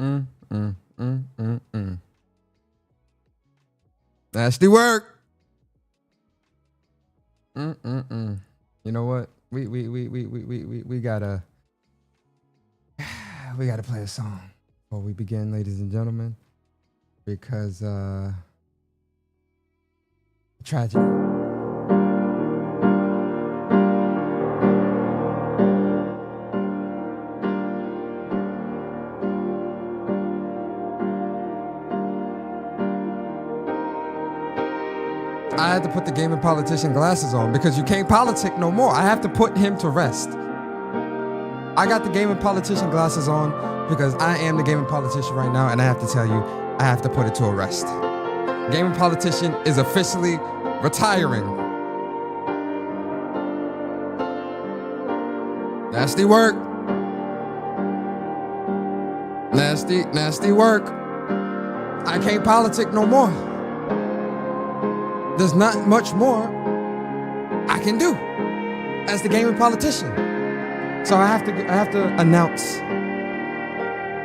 Mm, mm, mm, mm, mm. Nasty work. Mm, mm, mm. You know what? We gotta we gotta play a song before we begin, ladies and gentlemen, because tragedy. I had to put the gaming politician glasses on because you can't politic no more. I have to put him to rest. I got the gaming politician glasses on because I am the gaming politician right now, and I have to tell you, I have to put it to a rest. Gaming politician is officially retiring. Nasty work. Nasty, nasty work. I can't politic no more. There's not much more I can do as the gaming politician. So I have to announce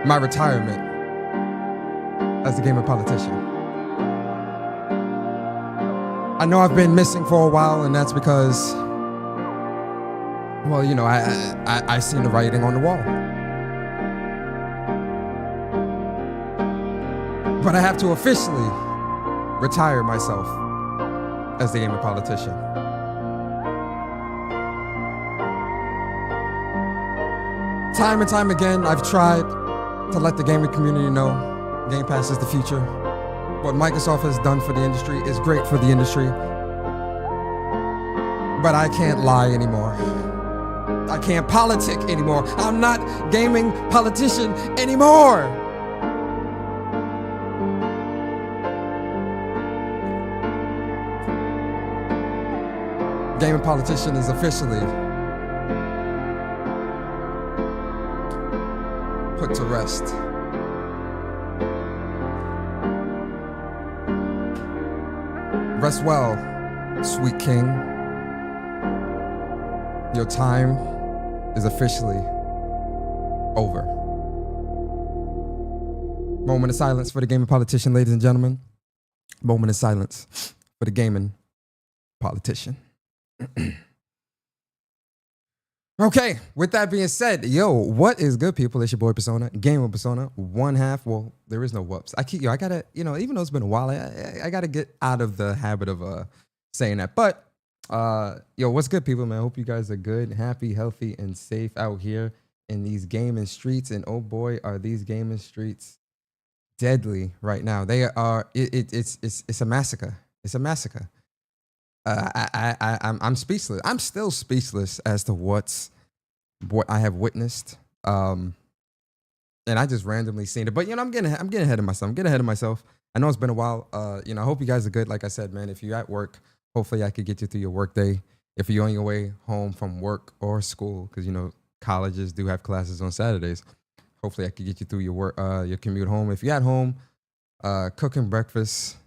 my retirement as the gaming politician. I know I've been missing for a while, and that's because, well, you know, I seen the writing on the wall. But I have to officially retire myself as the gaming politician. Time and time again, I've tried to let the gaming community know Game Pass is the future. What Microsoft has done for the industry is great for the industry. But I can't lie anymore. I can't politic anymore. I'm not gaming politician anymore. Gaming politician is officially put to rest. Rest well, sweet king. Your time is officially over. Moment of silence for the gaming politician, ladies and gentlemen. Moment of silence for the gaming politician. Okay, with that being said, yo, what is good, people? It's your boy Persona, Gamer Persona, one half. Well, there is no whoops. I gotta, you know, even though it's been a while, I gotta get out of the habit of saying that. But yo, what's good, people, man? I hope you guys are good, happy, healthy, and safe out here in these gaming streets. And oh boy, are these gaming streets deadly right now. They are. It's a massacre. It's a massacre. I'm speechless. I'm still speechless as to what I have witnessed. And I just randomly seen it. But you know, I'm getting ahead of myself. I know it's been a while. You know, I hope you guys are good. Like I said, man, if you're at work, hopefully I could get you through your work day. If you're on your way home from work or school, because you know colleges do have classes on Saturdays. Hopefully I could get you through your work, your commute home. If you're at home, cooking breakfast,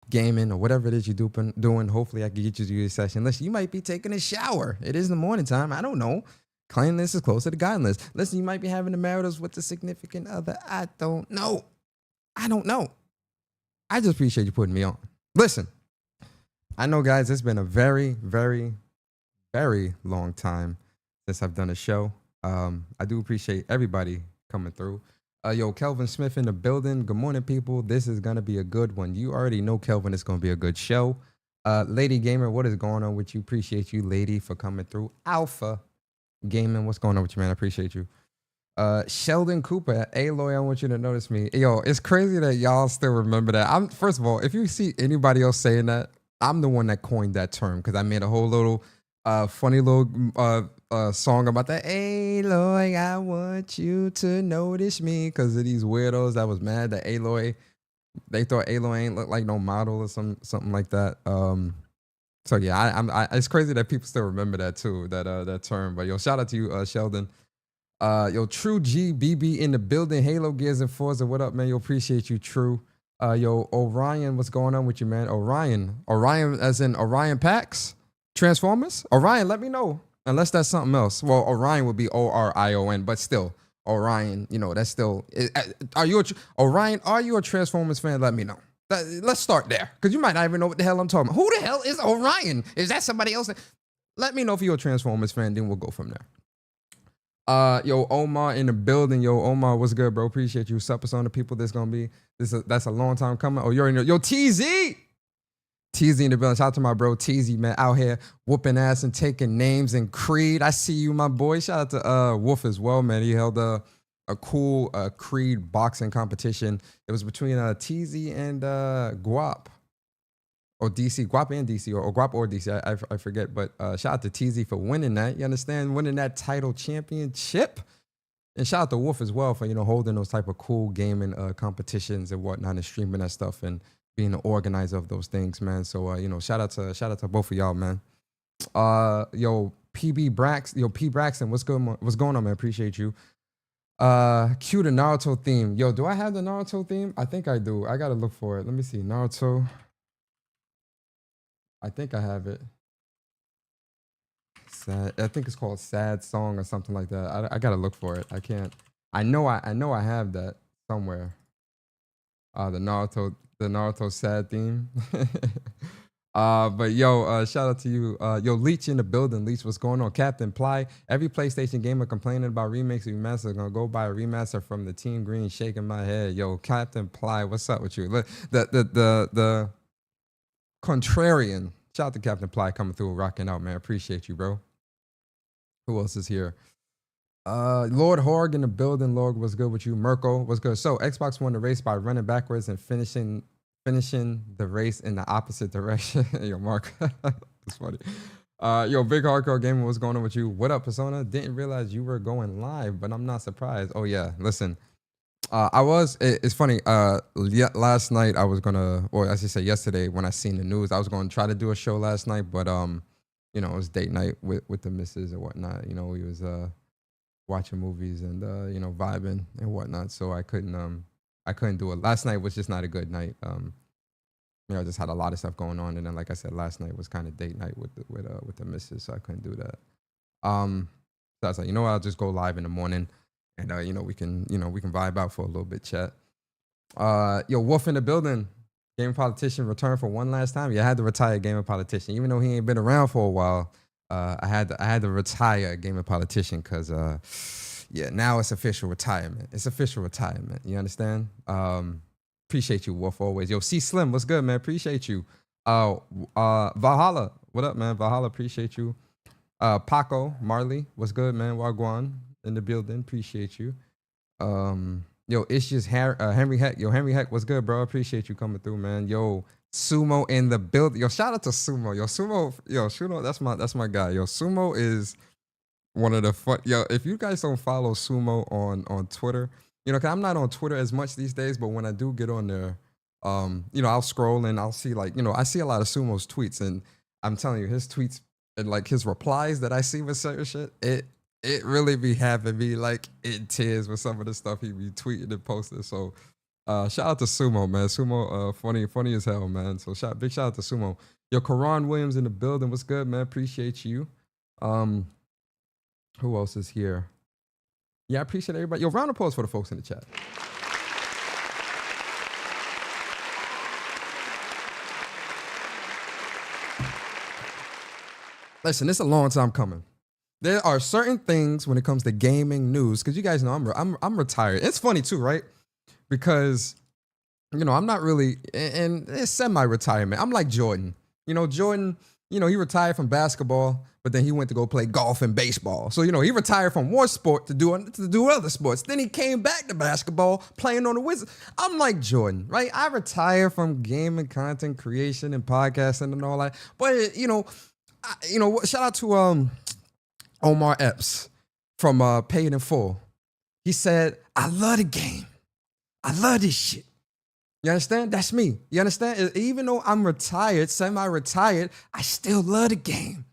gaming, or whatever it is you're doing, hopefully I can get you to your session. Listen, you might be taking a shower. It is in the morning time. I don't know. Cleanliness is closer to godliness. Listen, you might be having the maritals with the significant other. I don't know. I just appreciate you putting me on. Listen, I know, guys, it's been a very, very, very long time since I've done a show. I do appreciate everybody coming through. Yo, Kelvin Smith in the building. Good morning, people. This is going to be a good one. You already know, Kelvin, it's going to be a good show. Lady Gamer, what is going on with you? Appreciate you, lady, for coming through. Alpha Gaming, what's going on with you, man? I appreciate you. Sheldon Cooper, Aloy, I want you to notice me. Yo, it's crazy that y'all still remember that. First of all, if you see anybody else saying that, I'm the one that coined that term because I made a whole little funny little song about that. Aloy, I want you to notice me, because of these weirdos that was mad that Aloy, they thought Aloy ain't look like no model or something like that. So yeah, it's crazy that people still remember that too, that term. But yo, shout out to you, Sheldon. Yo, True G BB in the building. Halo Gears and Forza, what up, man? Yo, appreciate you, True. Yo, Orion, what's going on with you, man? Orion as in Orion Pax Transformers. Orion, let me know. Unless that's something else. Well, Orion would be Orion, but still, Orion, that's still. Are you Orion? Are you a Transformers fan? Let me know. Let's start there, because you might not even know what the hell I'm talking about. Who the hell is Orion? Is that somebody else? Let me know if you're a Transformers fan, then we'll go from there. Yo, Omar in the building. Yo, Omar, what's good, bro? Appreciate you. Sup us on the people that's gonna be. That's a long time coming. Oh, you're in. Yo, TZ. TZ in the building. Shout out to my bro TZ, man, out here whooping ass and taking names and Creed. I see you, my boy. Shout out to Wolf as well, man. He held a cool Creed boxing competition. It was between TZ and Guap. Or DC, Guap and DC, or Guap or DC, I forget. But shout out to TZ for winning that. You understand? Winning that title championship. And shout out to Wolf as well for, holding those type of cool gaming competitions and whatnot and streaming that stuff and being the organizer of those things, man. So, shout out to both of y'all, man. Yo, P Braxton, what's going on, man? Appreciate you. Cue the Naruto theme. Yo, do I have the Naruto theme? I think I do. I gotta look for it. Let me see. Naruto. I think I have it. Sad. I think it's called Sad Song or something like that. I gotta look for it. I can't. I know I have that somewhere. The Naruto sad theme. But yo, shout out to you. Yo, Leech in the building. Leech, what's going on? Captain Ply. Every PlayStation gamer complaining about remakes and remasters. Gonna go buy a remaster from the Team Green. Shaking my head. Yo, Captain Ply, what's up with you? The contrarian. Shout out to Captain Ply coming through, rocking out, man. Appreciate you, bro. Who else is here? Lord Horg in the building. Lord, what's good with you? Merkel, what's good? So Xbox won the race by running backwards and finishing the race in the opposite direction. Yo, Mark, that's funny. Yo, Big Hardcore Gamer, what's going on with you? What up, Persona? Didn't realize you were going live, but I'm not surprised. Oh yeah, listen. It's funny. Last night I was gonna, or as I say yesterday when I seen the news, I was gonna try to do a show last night, but it was date night with the missus and whatnot. We was watching movies and vibing and whatnot, so I couldn't do it. Last night was just not a good night. I just had a lot of stuff going on, and then like I said, last night was kind of date night with the missus, so I couldn't do that. So I was like, I'll just go live in the morning. And we can vibe out for a little bit, chat. Yo, Wolf in the building. Game politician returned for one last time. Yeah, I had to retire gamer politician, even though he ain't been around for a while. I had to retire gamer politician because now it's official retirement. It's official retirement. You understand? Appreciate you, Wolf, always. Yo, C Slim, what's good, man? Appreciate you. Valhalla, what up, man? Valhalla, appreciate you. Paco Marley, what's good, man? Wagwan in the building, appreciate you. Yo, it's just Henry Heck. Yo, Henry Heck, what's good, bro? Appreciate you coming through, man. Yo, Sumo in the building. Yo, shout out to Sumo. Yo, Sumo, that's my guy. Yo, Sumo is one of the fun. Yo, if you guys don't follow Sumo on Twitter, cause I'm not on Twitter as much these days, but when I do get on there, I'll scroll and I'll see I see a lot of Sumo's tweets, and I'm telling you, his tweets and like his replies that I see with certain shit, it really be having me like in tears with some of the stuff he be tweeting and posting. So shout out to Sumo, man. Sumo, funny as hell, man. So big shout out to Sumo. Yo, Karan Williams in the building. What's good, man? Appreciate you. Who else is here? Yeah, I appreciate everybody. Yo, round of applause for the folks in the chat. Listen, it's a long time coming. There are certain things when it comes to gaming news, because you guys know I'm retired. It's funny too, right? Because I'm not really, and it's semi-retirement. I'm like Jordan. Jordan, he retired from basketball, but then he went to go play golf and baseball. So he retired from one sport to do other sports. Then he came back to basketball, playing on the Wizards. I'm like Jordan, right? I retired from gaming, content creation, and podcasting and all that. But shout out to Omar Epps from Paid in Full. He said, I love the game. I love this shit. You understand? That's me. You understand? Even though I'm retired, semi-retired, I still love the game.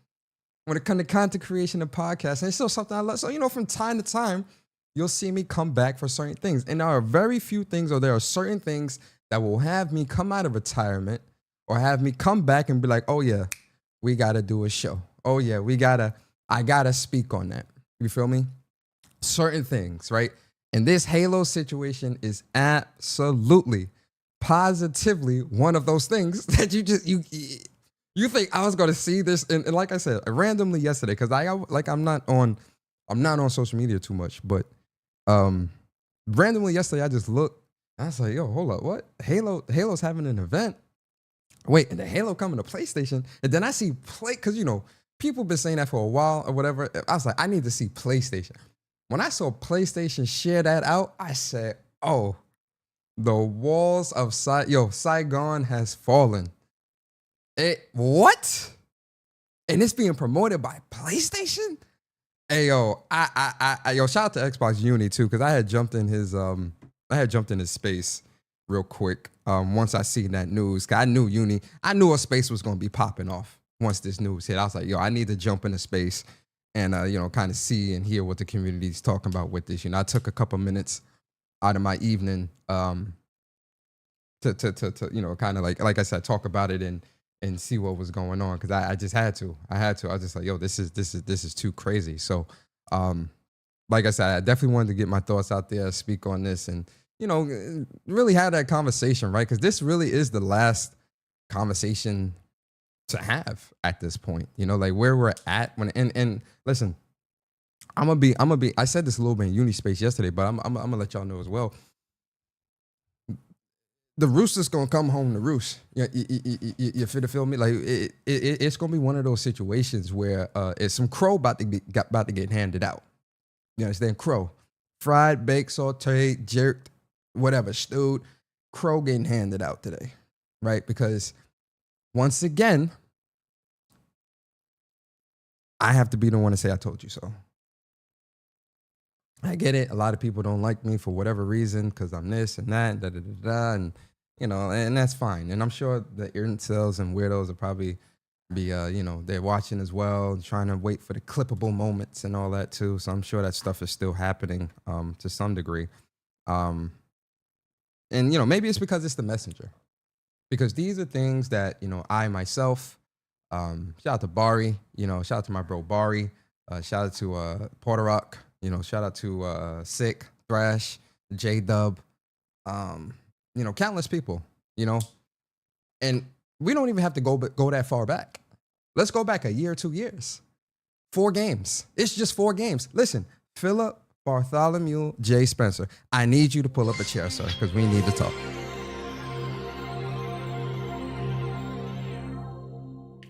When it comes to content creation and podcasting, it's still something I love. So, from time to time, you'll see me come back for certain things. And there are very few things, or there are certain things that will have me come out of retirement or have me come back and be like, oh yeah, we got to do a show. Oh yeah, I got to speak on that. You feel me? certain things, right? And this Halo situation is absolutely, positively one of those things that you think I was going to see this, and like I said, randomly yesterday, because I'm not on social media too much, but um, randomly yesterday I just looked. I was like, yo, hold up, what? Halo's having an event. Wait, and the Halo coming to PlayStation, and then I see because people been saying that for a while or whatever. I was like, I need to see PlayStation. When I saw PlayStation share that out, I said, oh, the walls of Saigon has fallen. What? And it's being promoted by PlayStation? Hey yo, yo, shout out to Xbox Uni too, because I had jumped in his space real quick. Once I seen that news, 'cause I knew a space was gonna be popping off once this news hit. I was like, yo, I need to jump into space and kind of see and hear what the community is talking about with this. I took a couple minutes out of my evening to kind of like I said, talk about it and see what was going on, because I just had to. I was just like, yo, this is too crazy. So like I said, I definitely wanted to get my thoughts out there, speak on this, and really have that conversation, right? Because this really is the last conversation to have at this point. Like where we're at when and listen, I'm gonna be. I said this a little bit in Uni Space yesterday, but I'm gonna let y'all know as well. The rooster's gonna come home to roost. You feel me? Like it's gonna be one of those situations where it's some crow about to get handed out. You understand? Crow, fried, baked, sauteed, jerked, whatever, stewed. Crow getting handed out today, right? Because once again, I have to be the one to say I told you so. I get it. A lot of people don't like me for whatever reason because I'm this and that, and da da da da, and and that's fine. And I'm sure the incels and weirdos will probably be, they're watching as well, trying to wait for the clippable moments and all that too. So I'm sure that stuff is still happening to some degree. And maybe it's because it's the messenger, because these are things that I myself. Shout out to Bari, shout out to my bro Bari, shout out to Porter Rock. Shout out to Sick, Thrash, J Dub, countless people, and we don't even have to go that far back. Let's go back a year, 2 years, 4 games. It's just 4 games. Listen, Philip Bartholomew J. Spencer, I need you to pull up a chair, sir, because we need to talk.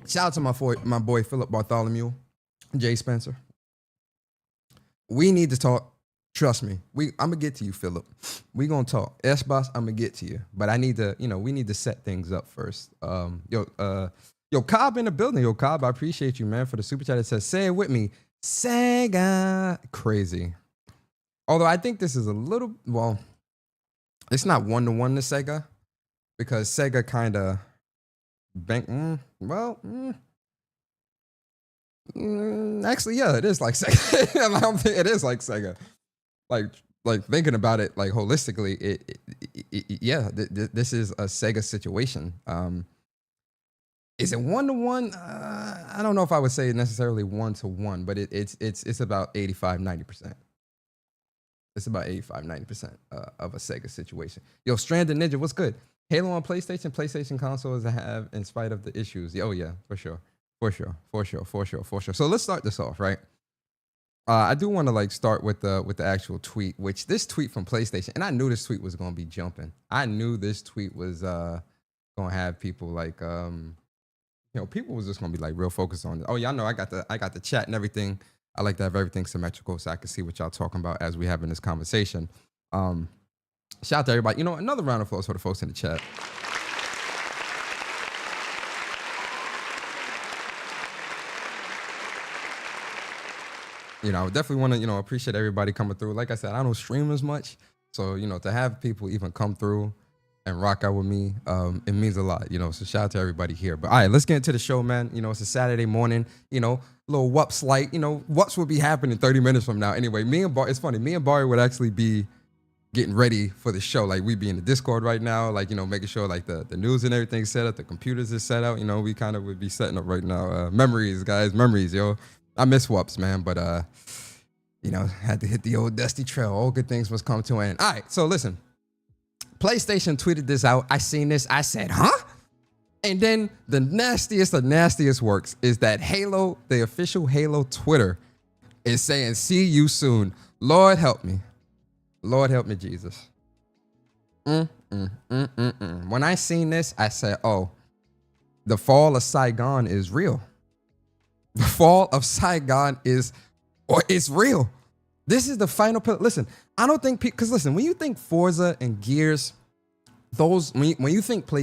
Shout out to my boy Philip Bartholomew J. Spencer. We need to talk. Trust me. I'm gonna get to you, Philip. We gonna talk. S-Boss, I'm gonna get to you. But I need to, we need to set things up first. Yo, Cobb in the building. Yo, Cobb, I appreciate you, man, for the super chat. It says, say it with me. Sega. Crazy. Although I think this is a little, well, it's not 1-to-1 to Sega, because Sega kind of actually, yeah, it is like Sega. It is like Sega. Like thinking about it, like holistically, this is a Sega situation. Is it 1-to-1? I don't know if I would say necessarily 1-to-1, but it's about 85-90%. It's about 85-90% of a Sega situation. Yo, Stranded Ninja, what's good? Halo on PlayStation consoles have, in spite of the issues. Oh yeah, for sure. So let's start this off, right? I do want to start with the actual tweet, which this tweet from PlayStation, and I knew this tweet was gonna be jumping. I knew this tweet was gonna have people people was just gonna be real focused on it. Oh, y'all know I got the chat and everything. I like to have everything symmetrical so I can see what y'all talking about as we having this conversation. Shout out to everybody. Another round of applause for the folks in the chat. I would definitely want to, appreciate everybody coming through. Like I said, I don't stream as much. So, to have people even come through and rock out with me, it means a lot, So shout out to everybody here. But all right, let's get into the show, man. It's a Saturday morning, little WUPS light. WUPS will be happening 30 minutes from now. Anyway, it's funny. Me and Barry would actually be getting ready for the show. We'd be in the Discord right now, making sure the news and everything's set up, the computers is set out. We kind of would be setting up right now. Memories, guys, memories, yo. I miss WUPS, man, but had to hit the old dusty trail. All good things must come to an end. All right, so listen. PlayStation tweeted this out. I seen this. I said, huh? And then the nastiest works is that Halo, the official Halo Twitter, is saying, see you soon. Lord help me. Lord help me, Jesus. When I seen this, I said, oh, the fall of Saigon is real. The fall of Saigon is real. This is the final. Listen, I don't think because listen, when you think Forza and Gears, those when you think when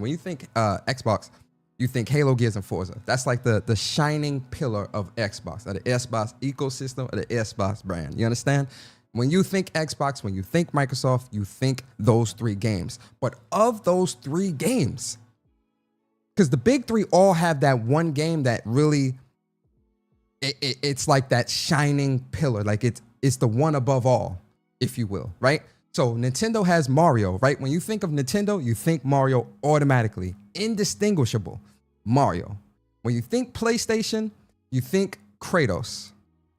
you think Xbox, you think Halo, Gears, and Forza. That's like the shining pillar of Xbox, of the Xbox ecosystem, of the Xbox brand. You understand? When you think Xbox, when you think Microsoft, you think those three games. But of those three games, because the big three all have that one game that really, it's like that shining pillar. Like it's the one above all, if you will, right? So Nintendo has Mario, right? When you think of Nintendo, you think Mario automatically. Indistinguishable Mario. When you think PlayStation, you think Kratos.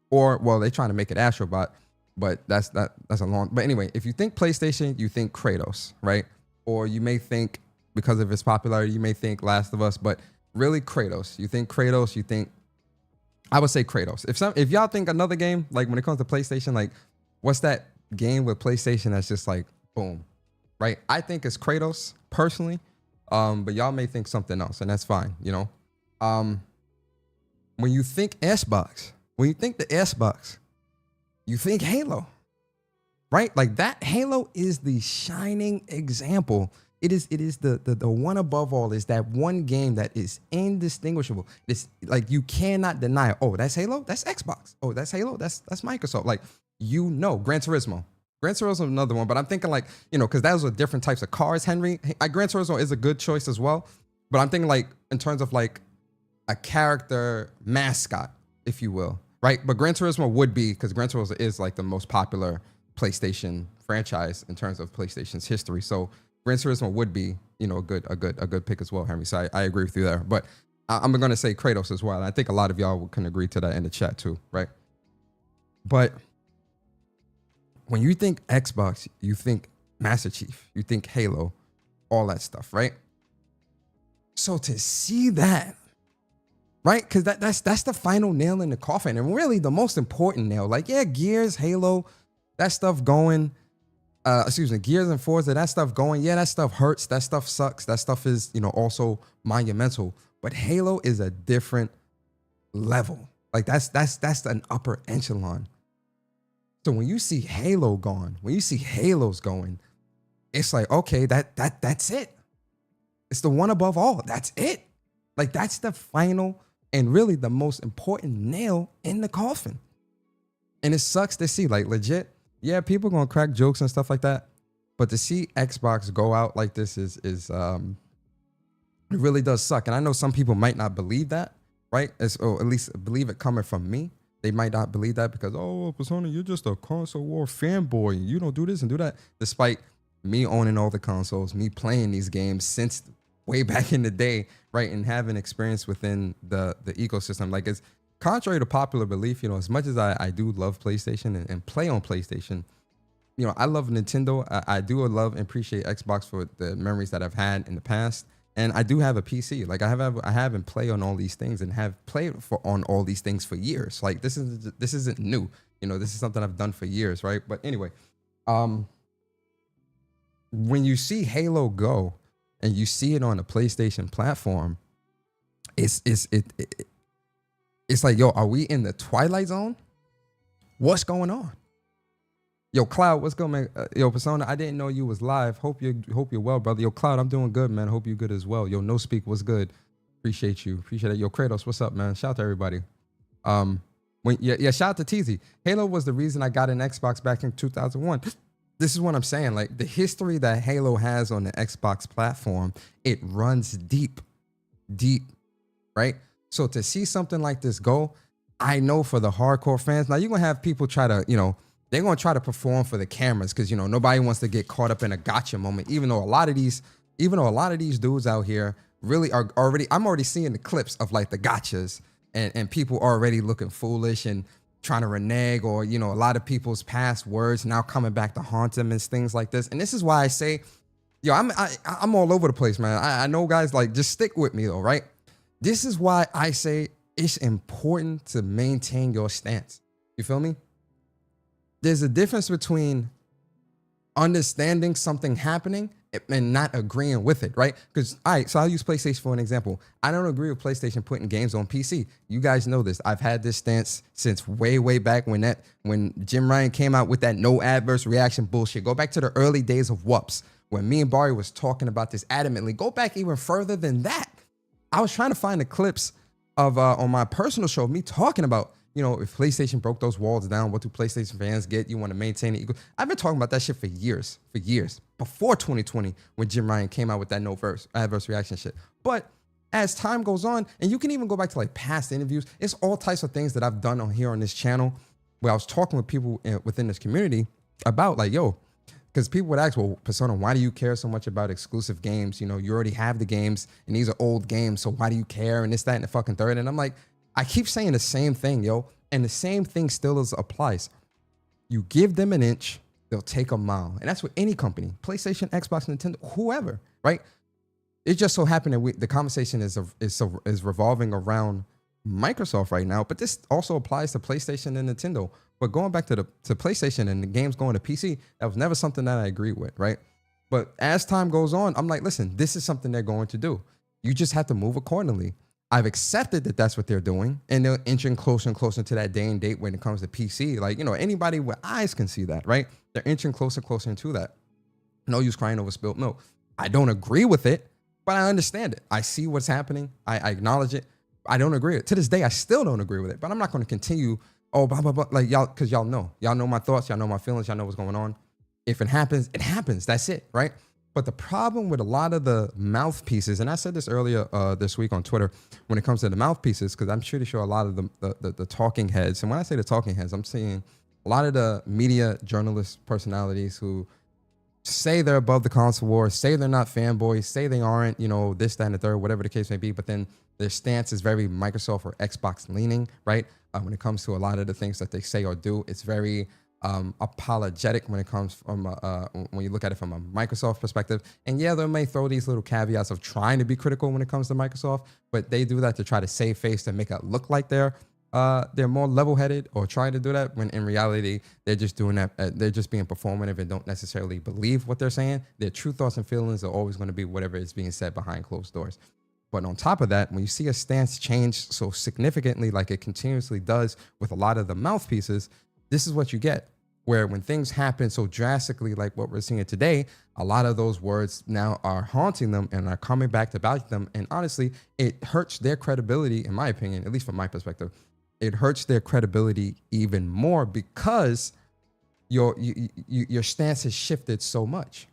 Or, well, they're trying to make it Astrobot, but that's a long... But anyway, if you think PlayStation, you think Kratos, right? Or you may think, because of its popularity, you may think Last of Us, but really Kratos. You think Kratos, you think... I would say Kratos. If y'all think another game, like when it comes to PlayStation, like what's that game with PlayStation that's just like boom, right? I think it's Kratos personally, but y'all may think something else, and that's fine, you know. When you think Xbox, when you think the Xbox, you think Halo, right? Like that Halo is the shining example. It is the one above all, is that one game that is indistinguishable. It's like you cannot deny it. Oh, that's Halo? That's Xbox. Oh, that's Halo? That's Microsoft. Like, Gran Turismo. Gran Turismo is another one, but I'm thinking like, because those are different types of cars, Henry. Gran Turismo is a good choice as well, but I'm thinking like in terms of like a character mascot, if you will, right? But Gran Turismo would be, because Gran Turismo is like the most popular PlayStation franchise in terms of PlayStation's history. So Gran Turismo would be, a good pick as well, Henry. So I agree with you there. But I'm going to say Kratos as well. And I think a lot of y'all can agree to that in the chat too, right? But when you think Xbox, you think Master Chief, you think Halo, all that stuff, right? So to see that, right? Because that's the final nail in the coffin, and really the most important nail. Like, yeah, Gears, Halo, that stuff going. Gears and Forza, that stuff going. Yeah, that stuff hurts. That stuff sucks. That stuff is, also monumental. But Halo is a different level. Like that's an upper echelon. So when you see Halo gone, when you see Halos going, it's like, okay, that's it. It's the one above all. That's it. Like that's the final and really the most important nail in the coffin. And it sucks to see, like legit. Yeah, people gonna crack jokes and stuff like that, but to see Xbox go out like this is it really does suck. And I know some people might not believe that, right? Or at least believe it coming from me. They might not believe that because, oh, Persona, you're just a console war fanboy. You don't do this and do that. Despite me owning all the consoles, me playing these games since way back in the day, right? And having experience within the ecosystem. Like, it's contrary to popular belief, as much as I do love PlayStation and play on PlayStation, I love Nintendo. I do love and appreciate Xbox for the memories that I've had in the past. And I do have a PC. Like I have and play on all these things and have played on all these things for years. Like this isn't new. This is something I've done for years, right? But anyway, when you see Halo go and you see it on a PlayStation platform, it's like, yo, are we in the Twilight Zone? What's going on? Yo, Cloud, what's good, man? Yo, Persona, I didn't know you was live. Hope you're well, brother. Yo, Cloud, I'm doing good, man. Hope you're good as well. Yo, No Speak, what's good? Appreciate you. Appreciate it. Yo, Kratos, what's up, man? Shout out to everybody. Shout out to TZ. Halo was the reason I got an Xbox back in 2001. This is what I'm saying. Like, the history that Halo has on the Xbox platform, it runs deep, right? So to see something like this go, I know for the hardcore fans, now you're going to have people try to, they're going to try to perform for the cameras because, nobody wants to get caught up in a gotcha moment, even though a lot of these dudes out here really are already, I'm already seeing the clips of like the gotchas and people already looking foolish and trying to renege, or a lot of people's past words now coming back to haunt them and things like this. And this is why I say, I'm all over the place, man. I know, guys, like, just stick with me though, right? This is why I say it's important to maintain your stance. You feel me? There's a difference between understanding something happening and not agreeing with it, right? Because, all right, so I'll use PlayStation for an example. I don't agree with PlayStation putting games on PC. You guys know this. I've had this stance since way, way back when Jim Ryan came out with that no adverse reaction bullshit. Go back to the early days of WUPS, when me and Barry was talking about this adamantly. Go back even further than that. I was trying to find the clips of on my personal show, me talking about, if PlayStation broke those walls down, what do PlayStation fans get? You want to maintain it. I've been talking about that shit for years, before 2020, when Jim Ryan came out with that no adverse reaction shit. But as time goes on, and you can even go back to like past interviews, it's all types of things that I've done on here on this channel, where I was talking with people within this community about, like, because people would ask, well, Persona, why do you care so much about exclusive games? You already have the games, and these are old games, so why do you care? And this, that, and the fucking third. And I'm like, I keep saying the same thing, and the same thing still applies. You give them an inch, they'll take a mile. And that's with any company, PlayStation, Xbox, Nintendo, whoever, right? It just so happened that the conversation is revolving around Microsoft right now, but this also applies to PlayStation and Nintendo. But going back to PlayStation and the games going to PC, that was never something that I agree with, right? But as time goes on, I'm like, listen, this is something they're going to do. You just have to move accordingly. I've accepted that that's what they're doing, and they're inching closer and closer to that day and date when it comes to PC. Like, anybody with eyes can see that, right? They're inching closer and closer into that. No use crying over spilled milk. I don't agree with it, but I understand it. I see what's happening. I acknowledge it. I don't agree with it. To this day, I still don't agree with it, but I'm not going to continue, blah, blah, blah, like y'all, because y'all know my thoughts. Y'all know my feelings. Y'all know what's going on. If it happens, it happens. That's it, right? But the problem with a lot of the mouthpieces, and I said this earlier this week on Twitter, when it comes to the mouthpieces, because I'm pretty sure a lot of the talking heads, and when I say the talking heads, I'm seeing a lot of the media journalist personalities who say they're above the console war, say they're not fanboys, say they aren't, this, that, and the third, whatever the case may be, but then their stance is very Microsoft or Xbox leaning, right? When it comes to a lot of the things that they say or do, it's very apologetic when it comes from when you look at it from a Microsoft perspective. And yeah, they may throw these little caveats of trying to be critical when it comes to Microsoft, but they do that to try to save face, to make it look like they're more level-headed, or trying to do that, when in reality they're just doing that. They're just being performative and don't necessarily believe what they're saying. Their true thoughts and feelings are always going to be whatever is being said behind closed doors. But on top of that, when you see a stance change so significantly, like it continuously does with a lot of the mouthpieces, this is what you get. Where when things happen so drastically, like what we're seeing today, a lot of those words now are haunting them and are coming back to bite them. And honestly, it hurts their credibility, in my opinion, at least from my perspective. It hurts their credibility even more, because your stance has shifted so much.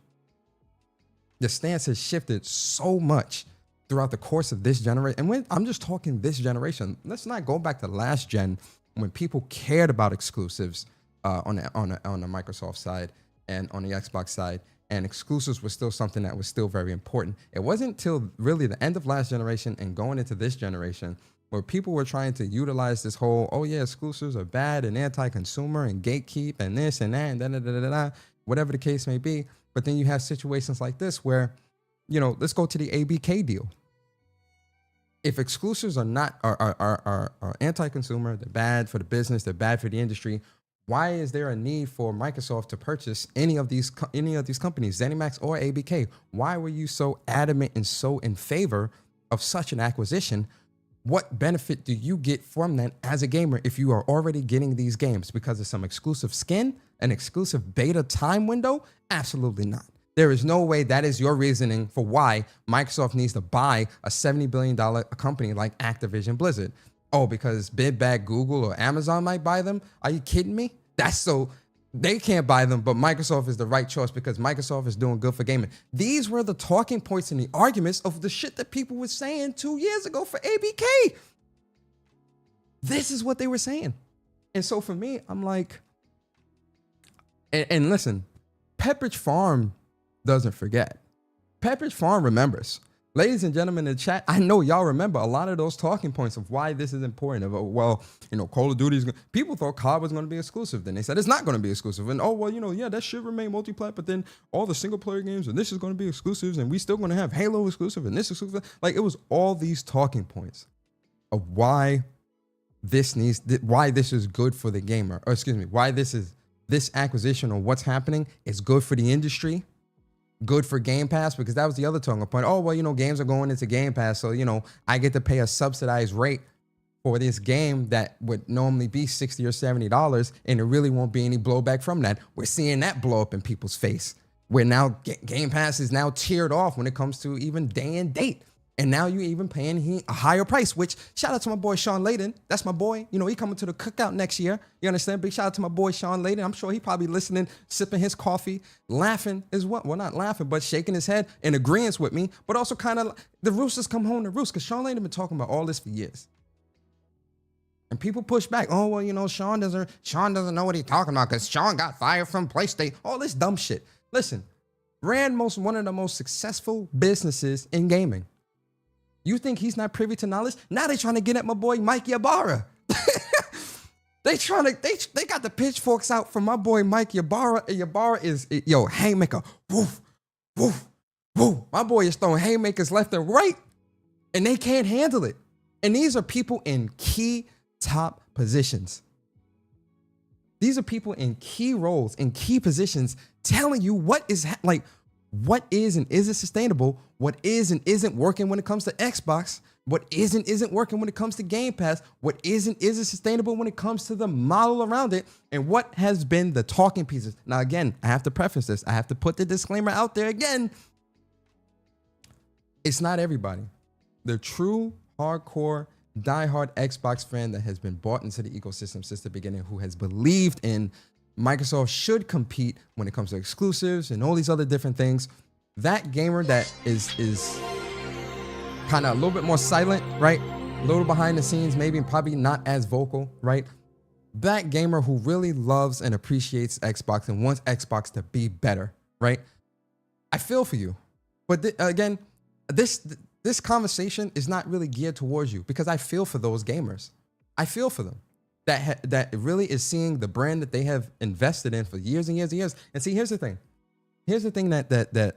The stance has shifted so much throughout the course of this generation. And when I'm just talking this generation, let's not go back to last gen, when people cared about exclusives on the Microsoft side and on the Xbox side, and exclusives was still something that was still very important. It wasn't until really the end of last generation and going into this generation where people were trying to utilize this whole, oh yeah, exclusives are bad and anti-consumer and gatekeep and this and that and da-da-da-da-da, whatever the case may be. But then you have situations like this where, let's go to the ABK deal. If exclusives are anti-consumer, they're bad for the business, they're bad for the industry, why is there a need for Microsoft to purchase any of these companies, ZeniMax or ABK? Why were you so adamant and so in favor of such an acquisition? What benefit do you get from that as a gamer if you are already getting these games? Because of some exclusive skin, an exclusive beta time window? Absolutely not. There is no way that is your reasoning for why Microsoft needs to buy a $70 billion company like Activision Blizzard. Oh, because big bad Google or Amazon might buy them? Are you kidding me? That's so they can't buy them, but Microsoft is the right choice because Microsoft is doing good for gaming. These were the talking points and the arguments of the shit that people were saying 2 years ago for ABK. This is what they were saying. And so for me, I'm like, and listen, Pepperidge Farm doesn't forget. Pepperidge Farm remembers. Ladies and gentlemen in the chat, I know y'all remember a lot of those talking points of why this is important. Of, well, Call of Duty is going people thought COD was going to be exclusive. Then they said it's not going to be exclusive. And yeah, that should remain multiplayer, but then all the single player games and this is going to be exclusives and we still going to have Halo exclusive and this exclusive. Like, it was all these talking points of why this is good for the gamer. Or excuse me, why this acquisition or what's happening is good for the industry. Good for Game Pass, because that was the other talking point. Oh, well, games are going into Game Pass, so, I get to pay a subsidized rate for this game that would normally be $60 or $70, and there really won't be any blowback from that. We're seeing that blow up in people's face, where now Game Pass is now tiered off when it comes to even day and date. And now you're even paying a higher price, which shout out to my boy Sean Layden. That's my boy. He coming to the cookout next year. You understand? Big shout out to my boy Sean Layden. I'm sure he probably listening, sipping his coffee, laughing as well. Well, not laughing, but shaking his head in agreement with me. But also kind of the roosters come home to roost, because Sean Layden been talking about all this for years. And people push back. Oh, well, Sean doesn't know what he's talking about because Sean got fired from PlayStation. All this dumb shit. Listen, ran one of the most successful businesses in gaming. You think he's not privy to knowledge? Now they trying to get at my boy Mike Ybarra. they got the pitchforks out for my boy Mike Ybarra. Ybarra is haymaker. Woof, woof, woof. My boy is throwing haymakers left and right, and they can't handle it. And these are people in key top positions. These are people in key roles, in key positions, telling you what is what is and isn't sustainable, what is and isn't working when it comes to Xbox, what isn't working when it comes to Game Pass, what isn't sustainable when it comes to the model around it, and what has been the talking pieces. Now, again, I have to preface this. I have to put the disclaimer out there again. It's not everybody. The true, hardcore, diehard Xbox fan that has been bought into the ecosystem since the beginning, who has believed in Microsoft should compete when it comes to exclusives and all these other different things. That gamer that is kind of a little bit more silent, right? A little behind the scenes, maybe probably not as vocal, right? That gamer who really loves and appreciates Xbox and wants Xbox to be better, right? I feel for you. But again, this conversation is not really geared towards you, because I feel for those gamers. I feel for them. That really is seeing the brand that they have invested in for years and years and years. And see, here's the thing. Here's the thing that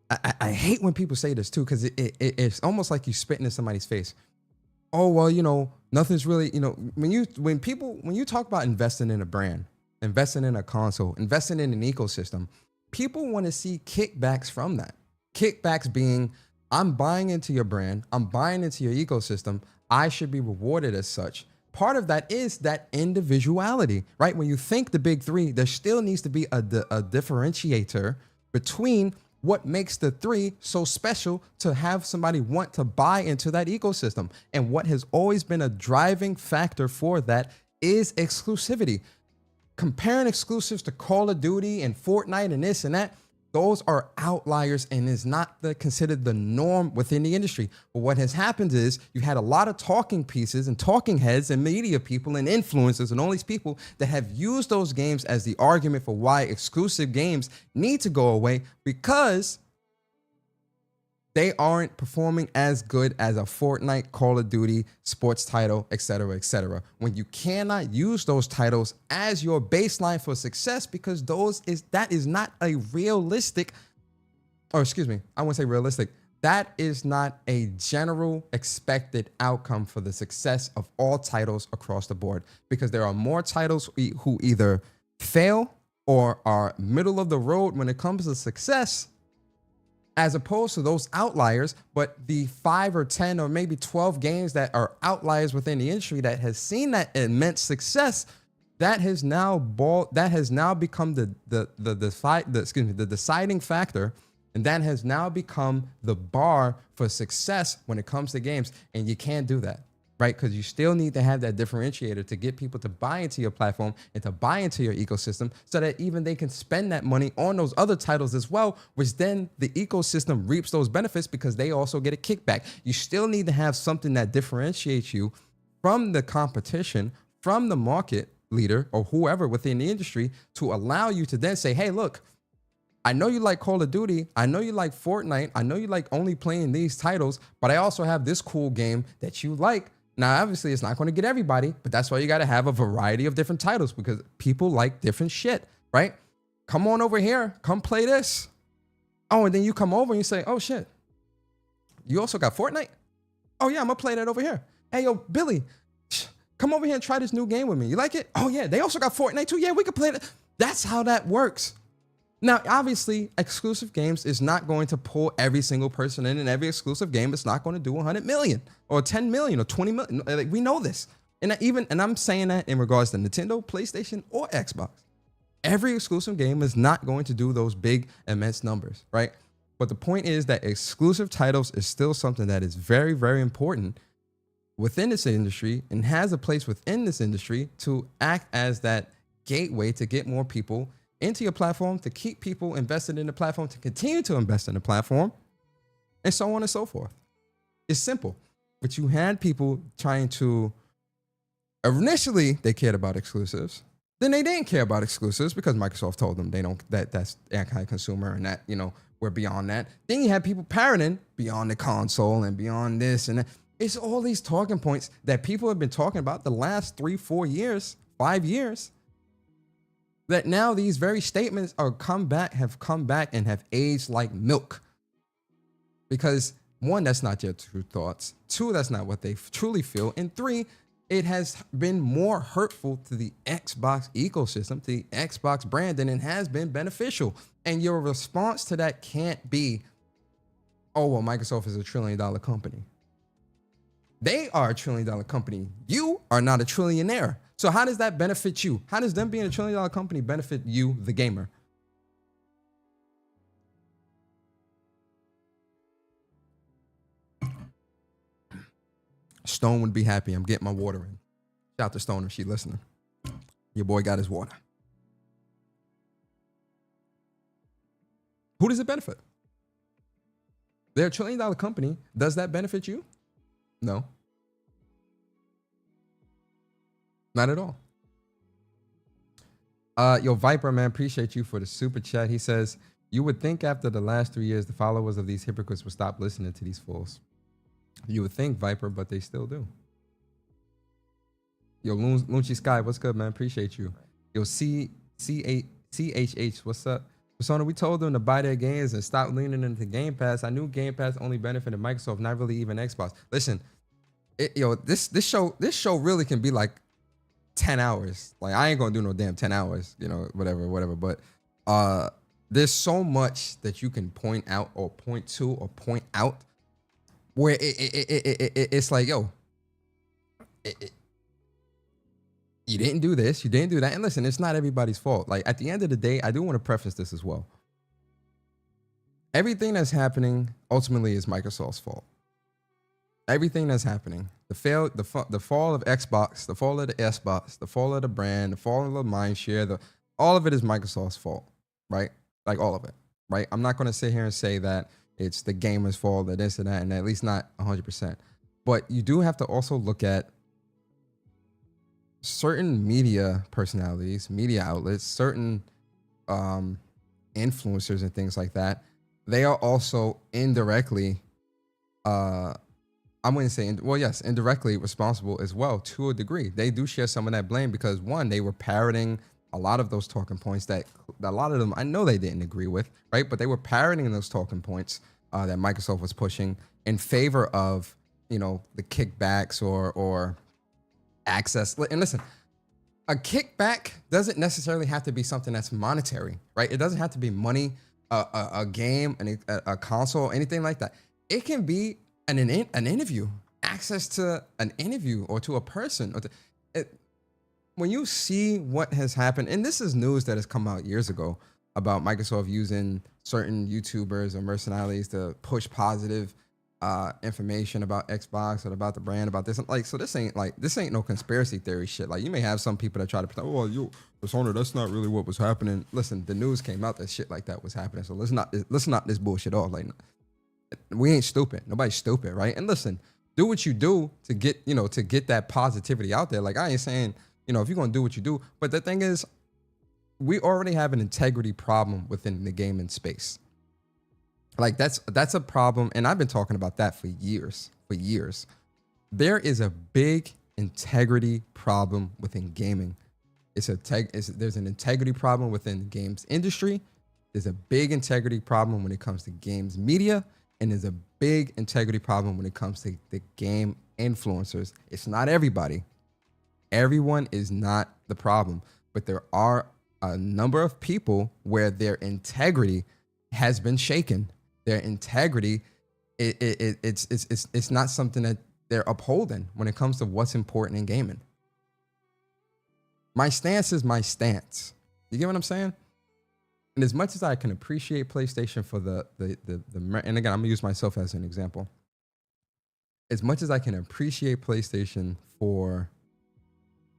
I hate when people say this too, because it's almost like you spitting in somebody's face. Oh, well, nothing's really, when you talk about investing in a brand, investing in a console, investing in an ecosystem, people want to see kickbacks from that. Kickbacks being, I'm buying into your brand, I'm buying into your ecosystem, I should be rewarded as such. Part of that is that individuality, right? When you think the big three, there still needs to be a differentiator between what makes the three so special to have somebody want to buy into that ecosystem. And what has always been a driving factor for that is exclusivity. Comparing exclusives to Call of Duty and Fortnite and this and that, those are outliers and is not considered the norm within the industry. But what has happened is you had a lot of talking pieces and talking heads and media people and influencers and all these people that have used those games as the argument for why exclusive games need to go away, because they aren't performing as good as a Fortnite, Call of Duty, sports title, etc., etc. When you cannot use those titles as your baseline for success, because that is not a realistic, or excuse me, I won't say realistic. That is not a general expected outcome for the success of all titles across the board, because there are more titles who either fail or are middle of the road when it comes to success, as opposed to those outliers. But the 5 or 10 or maybe 12 games that are outliers within the industry that has seen that immense success, that has now become the deciding factor, and that has now become the bar for success when it comes to games. And you can't do that, right? Because you still need to have that differentiator to get people to buy into your platform and to buy into your ecosystem, so that even they can spend that money on those other titles as well, which then the ecosystem reaps those benefits because they also get a kickback. You still need to have something that differentiates you from the competition, from the market leader or whoever within the industry, to allow you to then say, hey, look, I know you like Call of Duty. I know you like Fortnite. I know you like only playing these titles, but I also have this cool game that you like. Now, obviously, it's not going to get everybody, but that's why you got to have a variety of different titles because people like different shit, right? Come on over here. Come play this. Oh, and then you come over and you say, oh, shit. You also got Fortnite? Oh, yeah, I'm going to play that over here. Hey, yo, Billy, come over here and try this new game with me. You like it? Oh, yeah, they also got Fortnite too. Yeah, we can play it. That's how that works. Now, obviously, exclusive games is not going to pull every single person in, and every exclusive game is not going to do 100 million or 10 million or 20 million. Like, we know this. And I'm saying that in regards to Nintendo, PlayStation, or Xbox. Every exclusive game is not going to do those big, immense numbers, right? But the point is that exclusive titles is still something that is very, very important within this industry and has a place within this industry to act as that gateway to get more people into your platform, to keep people invested in the platform, to continue to invest in the platform, and so on and so forth. It's simple. But you had people trying to, initially they cared about exclusives. Then they didn't care about exclusives because Microsoft told them that's anti-consumer and that, we're beyond that. Then you had people parroting beyond the console and beyond this and that. It's all these talking points that people have been talking about the last 3, 4 years, 5 years. That now these very statements have come back and have aged like milk. Because 1, that's not their true thoughts. 2, that's not what they truly feel. And 3, it has been more hurtful to the Xbox ecosystem, to the Xbox brand, than it has been beneficial. And your response to that can't be, oh, well, Microsoft is $1 trillion company. They are $1 trillion company. You are not a trillionaire. So how does that benefit you? How does them being $1 trillion company benefit you, the gamer? Stone would be happy. I'm getting my water in. Shout out to Stone if she's listening. Your boy got his water. Who does it benefit? They're $1 trillion company. Does that benefit you? No. Not at all. Yo, Viper, man, appreciate you for the super chat. He says, you would think after the last 3 years, the followers of these hypocrites would stop listening to these fools. You would think, Viper, but they still do. Yo, Lunchi Sky, what's good, man? Appreciate you. Yo, CHH, what's up? Persona, we told them to buy their games and stop leaning into Game Pass. I knew Game Pass only benefited Microsoft, not really even Xbox. Listen, this show really can be like 10 hours. Like, I ain't gonna do no damn 10 hours, whatever. But there's so much that you can point out or point to or point out where it's like, yo, you didn't do this, you didn't do that. And listen, it's not everybody's fault. Like, at the end of the day, I do want to preface this as well. Everything that's happening ultimately is Microsoft's fault. Everything that's happening, the fall of Xbox, the fall of the S-Box, the fall of the brand, the fall of the mindshare, all of it is Microsoft's fault, right? Like, all of it, right? I'm not going to sit here and say that it's the gamer's fault, that this and that, and at least not 100%. But you do have to also look at certain media personalities, media outlets, certain influencers and things like that. They are also indirectly, I wouldn't say, yes, indirectly responsible as well to a degree. They do share some of that blame because, one, they were parroting a lot of those talking points that a lot of them I know they didn't agree with, right? But they were parroting those talking points that Microsoft was pushing in favor of, the kickbacks or access. And listen, a kickback doesn't necessarily have to be something that's monetary, right? It doesn't have to be money, a game, a console, anything like that. It can be an interview, access to an interview or to a person. When you see what has happened, and this is news that has come out years ago about Microsoft using certain YouTubers or mercenaries to push positive information about Xbox or about the brand, about this. So this ain't no conspiracy theory shit. Like, you may have some people that try to pretend, oh, yo, Persona, that's not really what was happening. Listen, the news came out that shit like that was happening. So let's not this bullshit off. Like, we ain't stupid. Nobody's stupid, right? And listen, do what you do to get that positivity out there. Like, I ain't saying, if you're gonna do what you do, but the thing is, we already have an integrity problem within the gaming space. Like that's a problem, and I've been talking about that for years. For years, there is a big integrity problem within gaming. There's an integrity problem within the games industry. There's a big integrity problem when it comes to games media, and there's a big integrity problem when it comes to the game influencers. It's not everybody. Everyone is not the problem, but there are a number of people where their integrity has been shaken. Their integrity, it's not something that they're upholding when it comes to what's important in gaming. My stance is my stance. You get what I'm saying? And as much as I can appreciate PlayStation for the and again, I'm gonna use myself as an example. As much as I can appreciate PlayStation for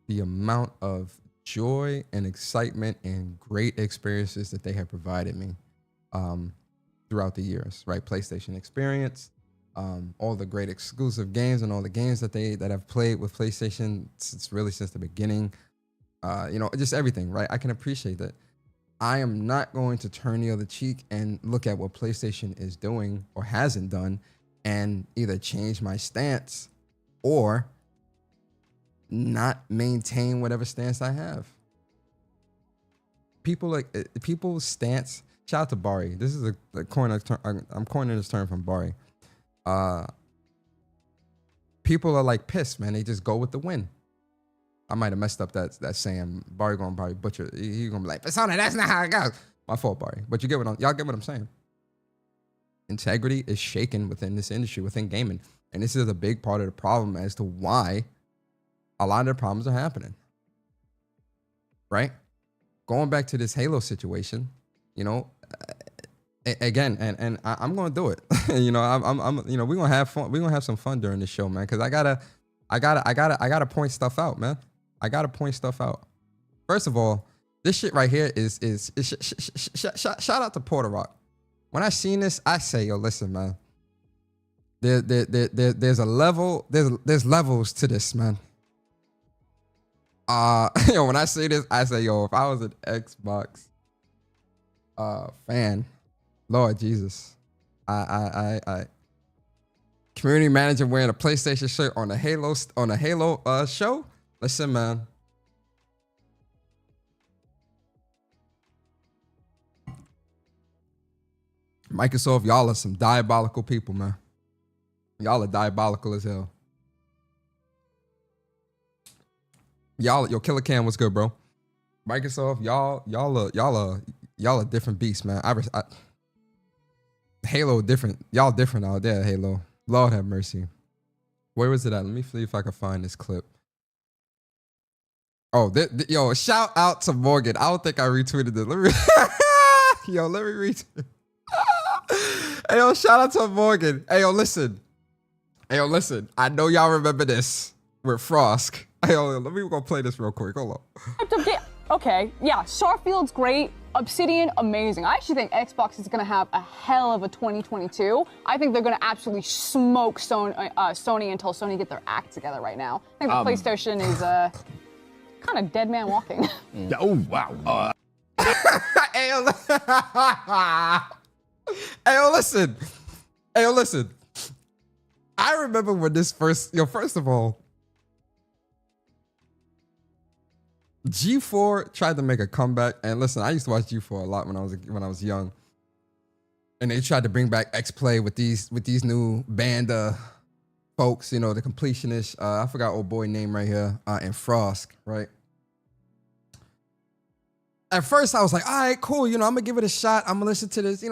the amount of joy and excitement and great experiences that they have provided me throughout the years, right? PlayStation experience, all the great exclusive games and all the games that I've played with PlayStation since the beginning, just everything, right? I can appreciate that. I am not going to turn the other cheek and look at what PlayStation is doing or hasn't done and either change my stance or not maintain whatever stance I have. People's stance. Shout out to Bari. This is a corner term. I'm coining this term from Bari. People are like pissed, man. They just go with the win. I might have messed up that saying. Bari gonna probably butcher. He's gonna be like, Persona, that's not how it goes. My fault, Bari. But y'all get what I'm saying. Integrity is shaken within this industry, within gaming. And this is a big part of the problem as to why a lot of the problems are happening. Right? Going back to this Halo situation, again, and I'm gonna do it. We're gonna have fun. We're gonna have some fun during this show, man. Cause I gotta point stuff out, man. I gotta point stuff out. First of all, this shit right here is shout out to Porter Rock. When I seen this, I say, yo, listen, man. There's a level. There's levels to this, man. When I say this, I say, yo, if I was an Xbox fan, Lord Jesus, I community manager wearing a PlayStation shirt on a Halo show. Listen, man. Microsoft, y'all are some diabolical people, man. Y'all are diabolical as hell. Yo, Killer Cam, what's good, bro? Microsoft, y'all are different beasts, man. Halo different. Y'all different out there, Halo. Lord have mercy. Where was it at? Let me see if I can find this clip. Oh, yo, shout out to Morgan. I don't think I retweeted this. Let me retweet. Hey, yo, shout out to Morgan. Hey, yo, listen. I know y'all remember this with Frosk. Hey, yo, let me go play this real quick. Hold on. Okay, yeah, Starfield's great. Obsidian, amazing. I actually think Xbox is going to have a hell of a 2022. I think they're going to absolutely smoke Sony until Sony get their act together right now. I think the PlayStation is kind of dead man walking. Oh, wow. Hey, listen. I remember when this first of all, G4 tried to make a comeback, and listen, I used to watch G4 a lot when I was young, and they tried to bring back X-Play with these new band folks, the completionists. I forgot old boy name right here, and Frost, right? At first, I was like, all right, cool. I'm gonna give it a shot. I'm gonna listen to this.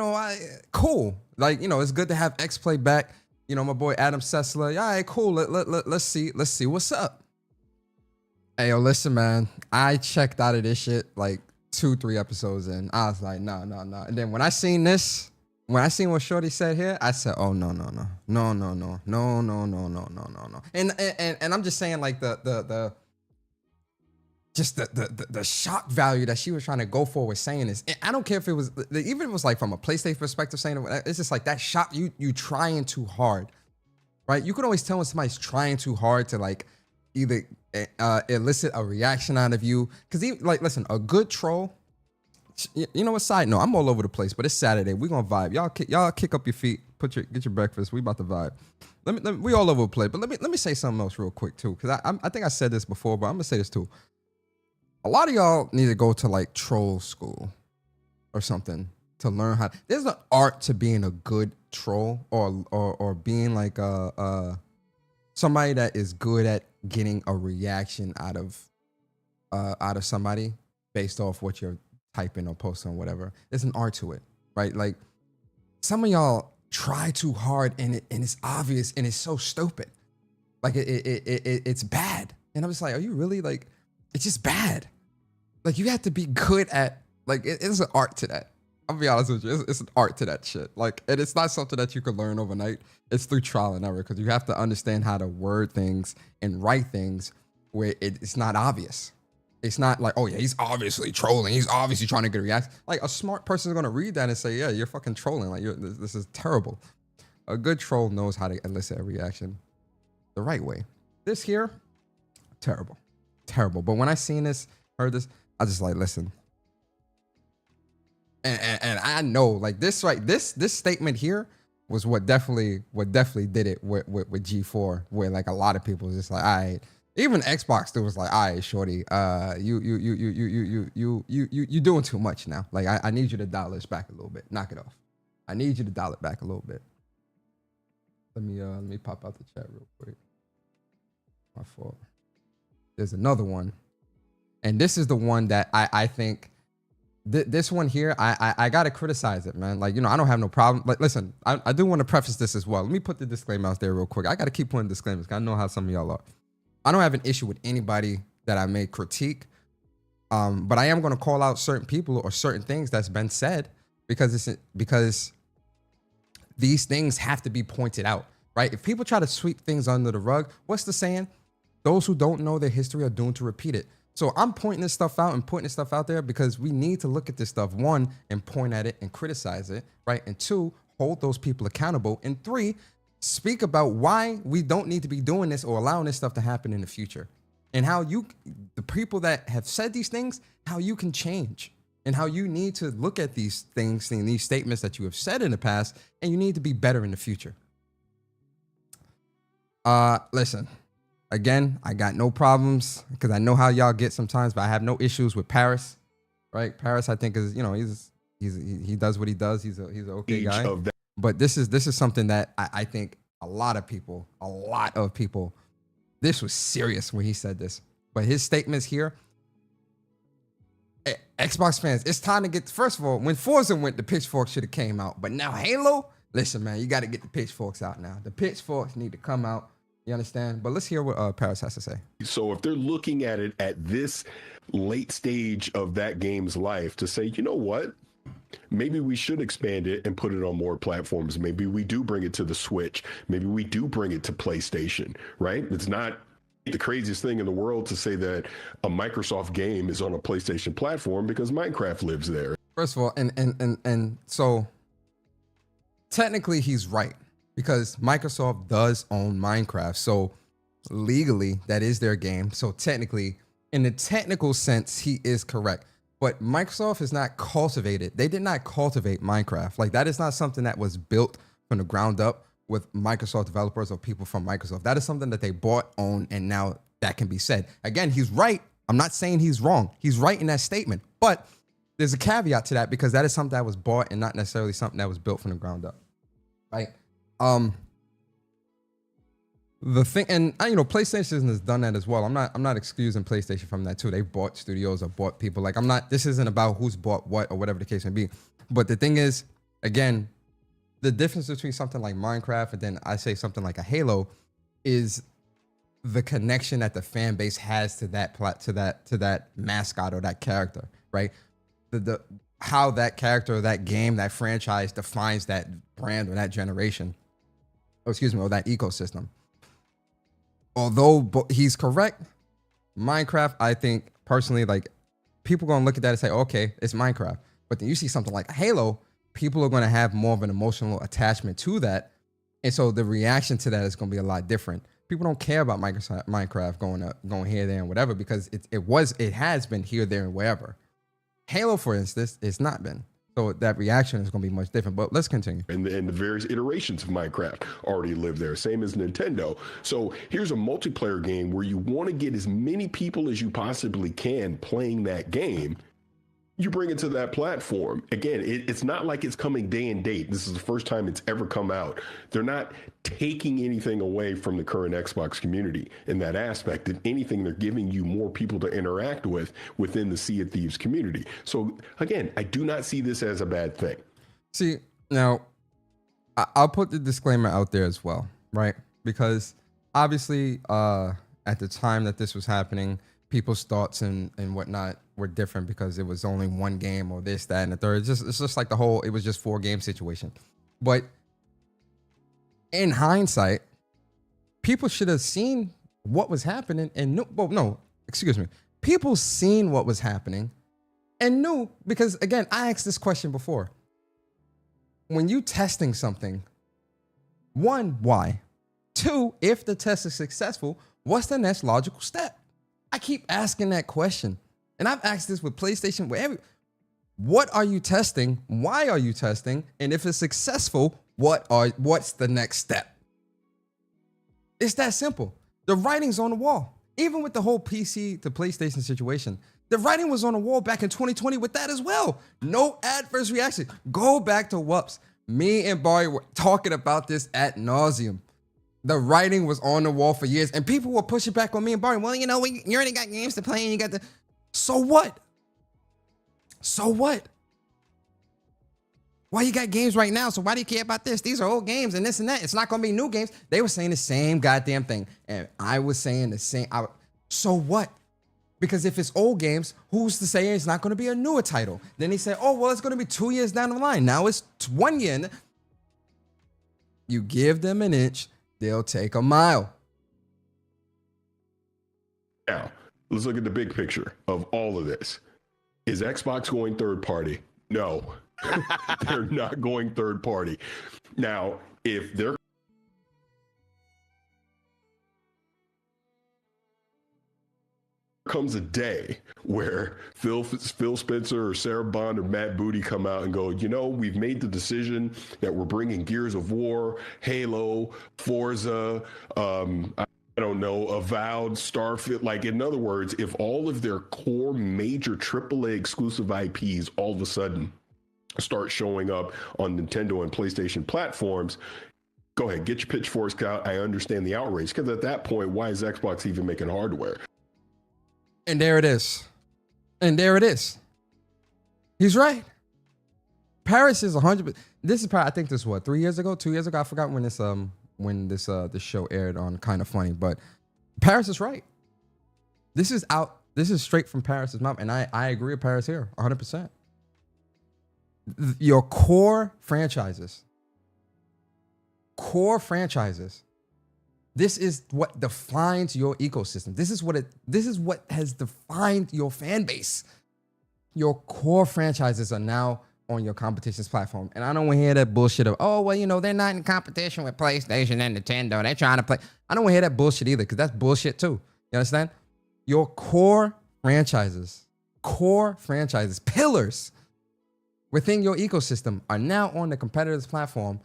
Cool. Like, it's good to have X-Play back. My boy Adam Sessler. All right, cool. Let's see what's up. Hey, yo, listen, man. I checked out of this shit like 2-3 episodes in. I was like, no. And then when I seen what Shorty said here, I said, oh no. And I'm just saying, like the shock value that she was trying to go for with saying this. I don't care if it was, even if it was like from a PlayStation perspective saying it, it's just like that shock, you trying too hard, right? You can always tell when somebody's trying too hard to like either elicit a reaction out of you. Because listen, a good troll You know what? Side note, I'm all over the place, but it's Saturday. We're gonna vibe. Y'all kick up your feet, get your breakfast. We about to vibe. Let me we all over the place, but let me say something else real quick too, because I think I said this before, but I'm gonna say this too. A lot of y'all need to go to like troll school or something to learn how. There's an art to being a good troll or being like somebody that is good at getting a reaction out of somebody based off what you're typing or posting or whatever. There's an art to it, right? Like some of y'all try too hard and it's obvious and it's so stupid. Like it's bad. And I'm just like, are you really like, it's just bad. Like you have to be good at, like it's an art to that. I'll be honest with you, it's an art to that shit. Like, and it's not something that you can learn overnight. It's through trial and error because you have to understand how to word things and write things where it's not obvious. It's not like, oh yeah, he's obviously trolling. He's obviously trying to get a reaction. Like a smart person is gonna read that and say, yeah, you're fucking trolling. Like this is terrible. A good troll knows how to elicit a reaction the right way. This here, terrible. But when I seen this, heard this, I just like, listen. And I know like this, right? This statement here was what definitely did it with G4, where like a lot of people was just like, all right. Even Xbox still was like, all right, shorty, you doing too much now. Like I need you to dial this back a little bit. Knock it off. I need you to dial it back a little bit. Let me pop out the chat real quick. My fault. There's another one. And this is the one that I think this one here, I gotta criticize it, man. Like, you know, I don't have no problem. Like, listen, I do want to preface this as well. Let me put the disclaimer out there real quick. I gotta keep putting disclaimers because I know how some of y'all are. I don't have an issue with anybody that I may critique, but I am going to call out certain people or certain things that's been said because these things have to be pointed out, right? If people try to sweep things under the rug, what's the saying? Those who don't know their history are doomed to repeat it. So I'm pointing this stuff out and putting this stuff out there because we need to look at this stuff, one, and point at it and criticize it, right? And two, hold those people accountable. And three, speak about why we don't need to be doing this or allowing this stuff to happen in the future, and how the people that have said these things, how you can change and how you need to look at these things and these statements that you have said in the past, and you need to be better in the future. Listen, again, I got no problems because I know how y'all get sometimes, but I have no issues with Paris, right? Paris, I think is, you know, he does what he does. He's an okay guy. But this is something that I think a lot of people, this was serious when he said this. But his statements here, Xbox fans, it's time to get, first of all, when Forza went, the pitchforks should have came out. But now Halo, listen, man, you got to get the pitchforks out now. The pitchforks need to come out. You understand? But let's hear what Paris has to say. So if they're looking at it at this late stage of that game's life to say, you know what? Maybe we should expand it and put it on more platforms. Maybe we do bring it to the Switch. Maybe we do bring it to PlayStation, right? It's not the craziest thing in the world to say that a Microsoft game is on a PlayStation platform because Minecraft lives there. First of all, and so technically he's right because Microsoft does own Minecraft. So legally, that is their game. So technically, in the technical sense, he is correct. But Microsoft has not cultivated. They did not cultivate Minecraft. Like that is not something that was built from the ground up with Microsoft developers or people from Microsoft. That is something that they bought, owned, and now that can be said. Again, he's right. I'm not saying he's wrong. He's right in that statement. But there's a caveat to that because that is something that was bought and not necessarily something that was built from the ground up. Right? The thing, and you know, PlayStation has done that as well. I'm not excusing PlayStation from that too. They bought studios or bought people. Like this isn't about who's bought what or whatever the case may be. But the thing is, again, the difference between something like Minecraft and then I say something like a Halo is the connection that the fan base has to that mascot or that character, right? The how that character or that game, that franchise defines that brand or that generation. Or that ecosystem. Although he's correct, Minecraft, I think personally, like people gonna look at that and say, okay, it's Minecraft. But then you see something like Halo, people are gonna have more of an emotional attachment to that. And so the reaction to that is gonna be a lot different. People don't care about Minecraft going here, there, and whatever, because it has been here, there, and wherever. Halo, for instance, it's not been. So that reaction is going to be much different. But let's continue. And the various iterations of Minecraft already live there, same as Nintendo. So here's a multiplayer game where you want to get as many people as you possibly can playing that game. You bring it to that platform. Again, it's not like it's coming day and date. This is the first time it's ever come out. They're not taking anything away from the current Xbox community in that aspect. If anything, they're giving you more people to interact with within the Sea of Thieves community. So again, I do not see this as a bad thing. See, now, I'll put the disclaimer out there as well, right? Because obviously, at the time that this was happening, people's thoughts and whatnot were different because it was only one game or this, that, and the third. It's just like it was just 4 game situation. But in hindsight, people should have seen what was happening and knew. Well, no, excuse me. People seen what was happening and knew, because again, I asked this question before. When you testing something, 1, why? 2, if the test is successful, what's the next logical step? I keep asking that question. And I've asked this with PlayStation, what are you testing? Why are you testing? And if it's successful, what's the next step? It's that simple. The writing's on the wall. Even with the whole PC to PlayStation situation, the writing was on the wall back in 2020 with that as well. No adverse reaction. Go back to Whoops. Me and Barry were talking about this ad nauseum. The writing was on the wall for years, and people were pushing back on me and Barry. Well, you already got games to play, and you got the. So what? So what? Why you got games right now? So why do you care about this? These are old games and this and that. It's not going to be new games. They were saying the same goddamn thing, and I was saying the same. So what? Because if it's old games, who's to say it's not going to be a newer title? Then he said, oh, well, it's going to be 2 years down the line. Now it's 1 year. You give them an inch, they'll take a mile. Now, let's look at the big picture of all of this. Is Xbox going third party? No, they're not going third party. Now, if there comes a day where Phil Spencer or Sarah Bond or Matt Booty come out and go, we've made the decision that we're bringing Gears of War, Halo, Forza, I don't know, Avowed, Starfield. Like, in other words, if all of their core major AAA exclusive IPs all of a sudden start showing up on Nintendo and PlayStation platforms, go ahead, get your pitchforks out. I understand the outrage, because at that point, why is Xbox even making hardware? And there it is. And there it is. He's right. Paris is 100%. This is probably, I think this was 3 years ago, 2 years ago. I forgot when this show aired on Kind of Funny, but Paris is right. This is straight from Paris's mouth, and I agree with Paris here 100%. Your core franchises. This is what defines your ecosystem. This is what has defined your fan base. Your core franchises are now on your competition's platform. And I don't want to hear that bullshit of, oh, well, they're not in competition with PlayStation and Nintendo. They're trying to play. I don't want to hear that bullshit either, because that's bullshit too. You understand? Your core franchises, pillars within your ecosystem are now on the competitor's platform.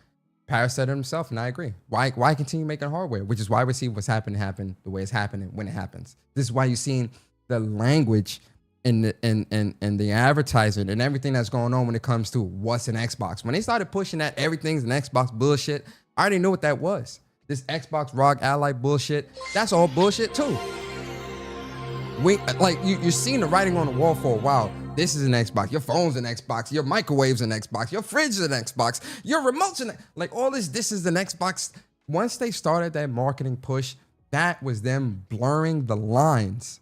Paris said it himself, and I agree. Why continue making hardware? Which is why we see what's happening happen the way it's happening when it happens. This is why you're seeing the language and the advertising and everything that's going on when it comes to what's an Xbox. When they started pushing that everything's an Xbox bullshit, I already knew what that was. This Xbox ROG Ally bullshit, that's all bullshit too. You're seeing the writing on the wall for a while. This is an Xbox. Your phone's an Xbox. Your microwave's an Xbox. Your fridge is an Xbox. Your remote's all this. This is an Xbox. Once they started that marketing push, that was them blurring the lines.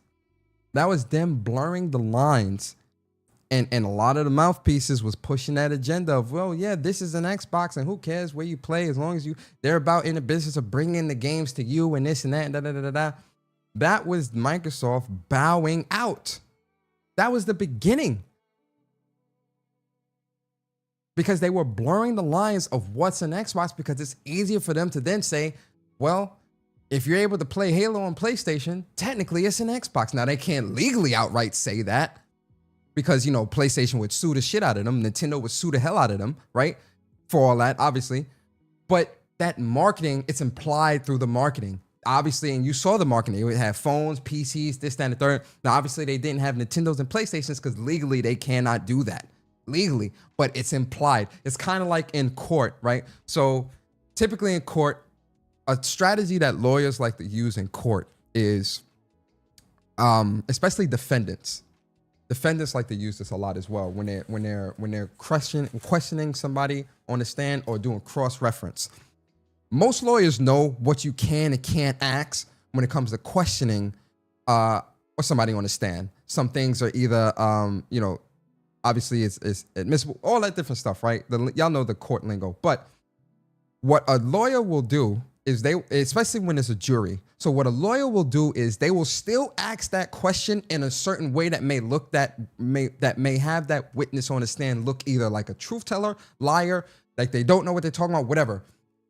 And a lot of the mouthpieces was pushing that agenda of, well, yeah, this is an Xbox, and who cares where you play as long as they're about in the business of bringing the games to you and this and that and da-da-da-da-da. That was Microsoft bowing out. That was the beginning. Because they were blurring the lines of what's an Xbox, because it's easier for them to then say, well, if you're able to play Halo on PlayStation, technically it's an Xbox. Now, they can't legally outright say that, because, you know, PlayStation would sue the shit out of them. Nintendo would sue the hell out of them, right? For all that, obviously. But that marketing, it's implied through the marketing. Obviously, and you saw the marketing. It would have phones, PCs, this, that, and the third. Now, obviously, they didn't have Nintendos and PlayStations because legally they cannot do that. Legally. But it's implied. It's kind of like in court, right? So typically in court, a strategy that lawyers like to use in court is, especially defendants. Defendants like to use this a lot as well when they're questioning somebody on the stand or doing cross-reference. Most lawyers know what you can and can't ask when it comes to questioning or somebody on the stand. Some things are either, obviously it's admissible, all that different stuff, right? Y'all know the court lingo. But what a lawyer will do is especially when it's a jury. So what a lawyer will do is they will still ask that question in a certain way that may have that witness on the stand look either like a truth teller, liar, like they don't know what they're talking about, whatever.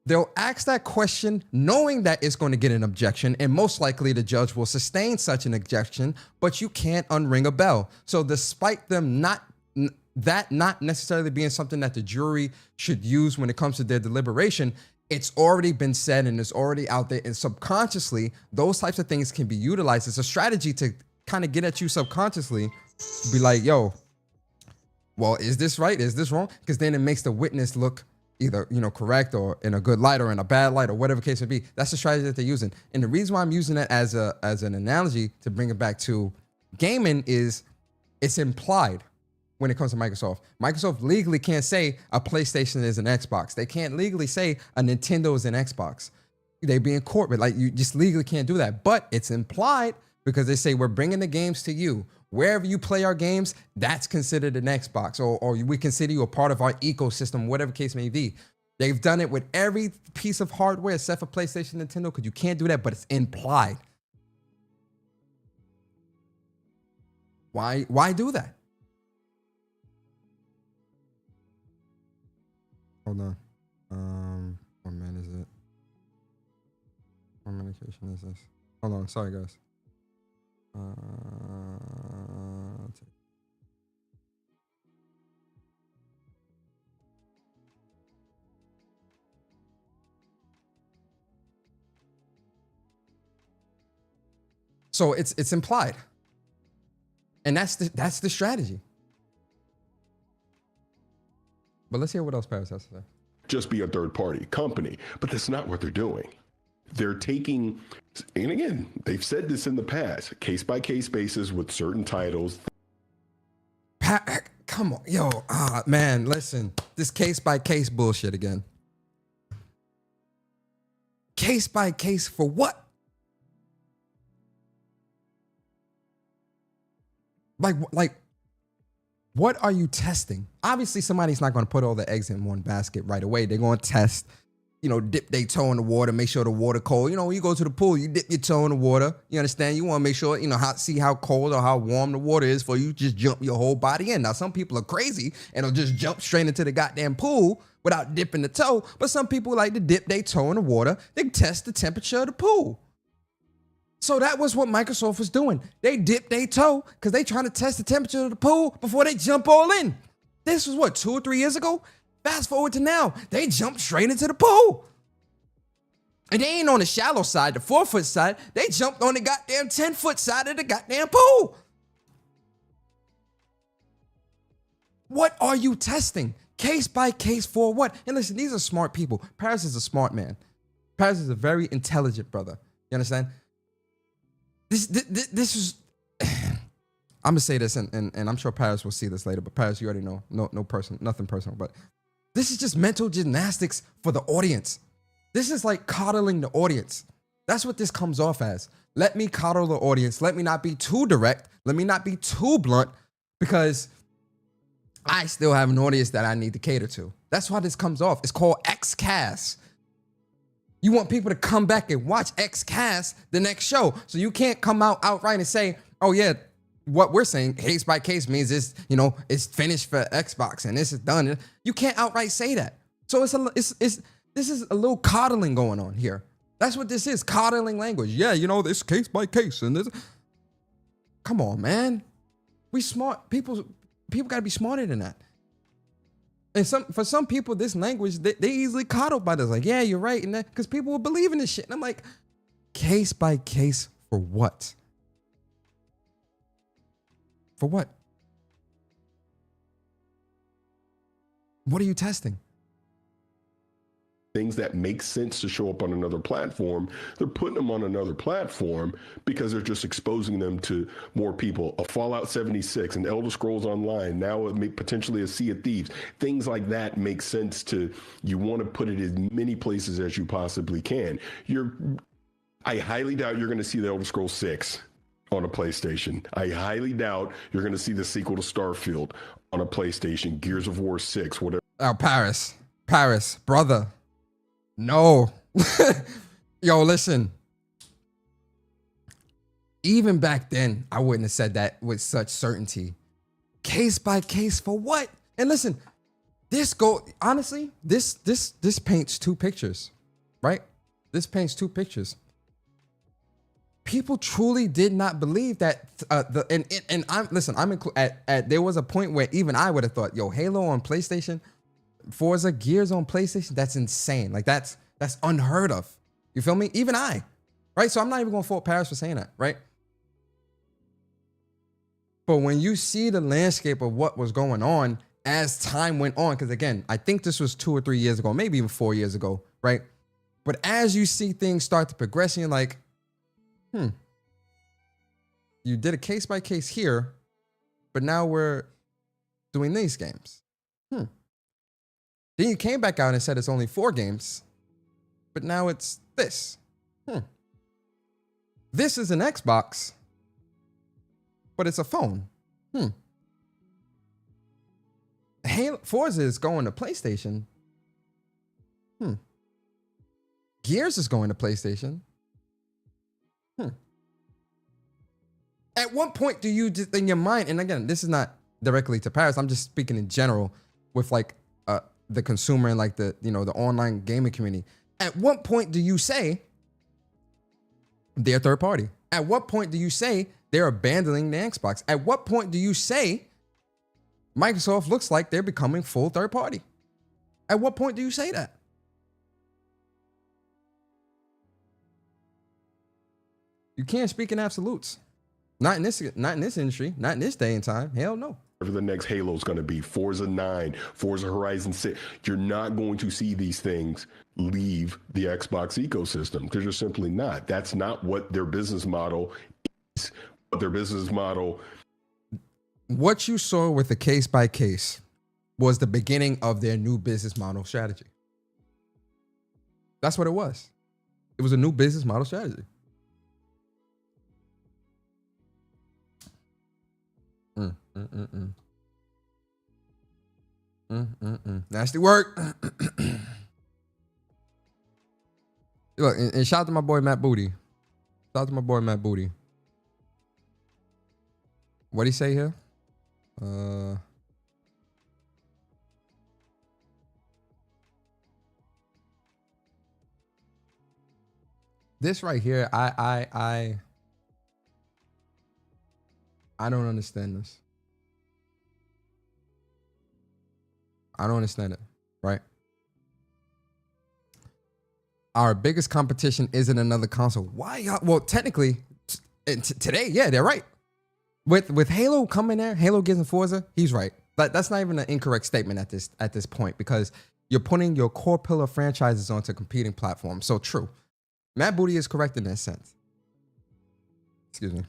They'll ask that question knowing that it's going to get an objection, and most likely the judge will sustain such an objection, but you can't unring a bell. So despite them not necessarily being something that the jury should use when it comes to their deliberation, it's already been said and it's already out there. And subconsciously, those types of things can be utilized. It's a strategy to kind of get at you subconsciously, be like, yo, well, is this right? Is this wrong? Because then it makes the witness look either, correct or in a good light or in a bad light or whatever the case may be. That's the strategy that they're using. And the reason why I'm using that as an analogy to bring it back to gaming is it's implied. When it comes to Microsoft, Microsoft legally can't say a PlayStation is an Xbox. They can't legally say a Nintendo is an Xbox. They be in court, but like you just legally can't do that. But it's implied because they say we're bringing the games to you. Wherever you play our games, that's considered an Xbox, or we consider you a part of our ecosystem, whatever case may be. They've done it with every piece of hardware except for PlayStation, Nintendo, because you can't do that, but it's implied. Why do that? Hold on. What man is it? What medication is this? Hold on. Sorry, guys. So it's implied, and that's the strategy. But let's hear what else Paris has to say. Just be a third party company. But that's not what they're doing. They're taking, and again, they've said this in the past, case by case basis with certain titles. Come on, yo, man, listen, this case by case bullshit again. Case by case for what? Like, what are you testing? Obviously, somebody's not going to put all the eggs in one basket right away. They're going to test, dip their toe in the water, make sure the water cold. When you go to the pool, you dip your toe in the water. You understand? You want to make sure, see how cold or how warm the water is before you just jump your whole body in. Now, some people are crazy and they'll just jump straight into the goddamn pool without dipping the toe. But some people like to dip their toe in the water. They test the temperature of the pool. So that was what Microsoft was doing. They dipped their toe because they trying to test the temperature of the pool before they jump all in. This was what, 2 or 3 years ago? Fast forward to now, they jumped straight into the pool. And they ain't on the shallow side, the 4-foot side. They jumped on the goddamn 10-foot side of the goddamn pool. What are you testing? Case by case for what? And listen, these are smart people. Paris is a smart man. Paris is a very intelligent brother. You understand? This is, I'm gonna say this, and I'm sure Paris will see this later, but Paris, you already know, nothing personal, but this is just mental gymnastics for the audience. This is like coddling the audience. That's what this comes off as. Let me coddle the audience. Let me not be too direct. Let me not be too blunt, because I still have an audience that I need to cater to. That's why this comes off. It's called XCast. You want people to come back and watch XCast the next show. So you can't come out outright and say, oh yeah, what we're saying case by case means it's finished for Xbox and this is done. You can't outright say that. So this is a little coddling going on here. That's what this is, coddling language. Yeah, this case by case and this. Come on, man. We smart people. People got to be smarter than that. And for some people, this language they easily coddled by this. Like, yeah, you're right, and that because people will believe in this shit. And I'm like, case by case for what? For what? What are you testing? Things that make sense to show up on another platform, they're putting them on another platform because they're just exposing them to more people. A Fallout 76, an Elder Scrolls Online, now it may potentially a Sea of Thieves. Things like that make sense to, you want to put it in many places as you possibly can. I highly doubt you're going to see the Elder Scrolls 6 on a PlayStation. I highly doubt you're going to see the sequel to Starfield on a PlayStation, Gears of War 6, whatever. Oh, Paris, brother. No. Yo, listen. Even back then, I wouldn't have said that with such certainty. Case by case for what? And listen, honestly, this paints two pictures, right? This paints two pictures. People truly did not believe that there was a point where even I would have thought, yo, Halo on PlayStation, Forza, Gears on PlayStation, that's insane. Like that's unheard of. You feel me? Even I, right? So I'm not even gonna fault Paris for saying that, right? But when you see the landscape of what was going on as time went on, because again, I think this was 2 or 3 years ago, maybe even 4 years ago, right? But as you see things start to progress, and you're like, you did a case by case here, but now we're doing these games. Then you came back out and said it's only 4 games, but now it's this. This is an Xbox, but it's a phone. Forza is going to PlayStation. Gears is going to PlayStation. At what point do you just in your mind, and again, this is not directly to Paris, I'm just speaking in general with like the consumer and like the online gaming community. At what point do you say they're third party? At what point do you say they're abandoning the Xbox? At what point do you say Microsoft looks like they're becoming full third party? At what point do you say that? You can't speak in absolutes. Not in this industry, not in this day and time. Hell no. Whatever the next Halo is going to be, Forza 9, Forza Horizon 6, you're not going to see these things leave the Xbox ecosystem. They're just simply not. That's not what their business model is. What you saw with the case by case was the beginning of their new business model strategy. That's what it was. It was a new business model strategy. Nasty work. Look, and shout out to my boy Matt Booty. Shout out to my boy Matt Booty. What'd he say here? This right here, I don't understand this. I don't understand it, right? Our biggest competition isn't another console. Why y'all? Well, technically, today, yeah, they're right. With Halo coming there, Halo Gears and Forza, he's right. But that's not even an incorrect statement at this point, because you're putting your core pillar franchises onto competing platforms. So true. Matt Booty is correct in that sense. Excuse me.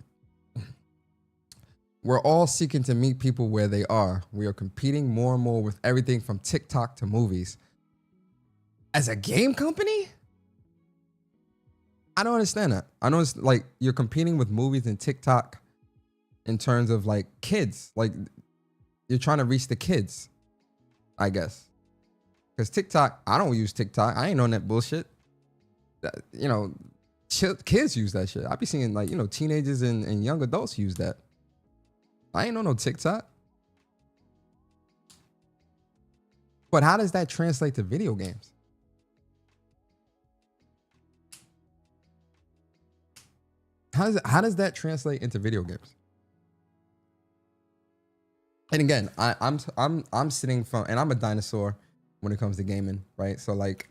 We're all seeking to meet people where they are. We are competing more and more with everything from TikTok to movies. As a game company? I don't understand that. I know it's like you're competing with movies and TikTok in terms of like kids. Like you're trying to reach the kids, I guess. Because TikTok, I don't use TikTok. I ain't on that bullshit. Kids use that shit. I be seeing like, teenagers and young adults use that. I ain't on no TikTok. But how does that translate to video games? How does that translate into video games? And again, I'm sitting from, and I'm a dinosaur when it comes to gaming, right? So like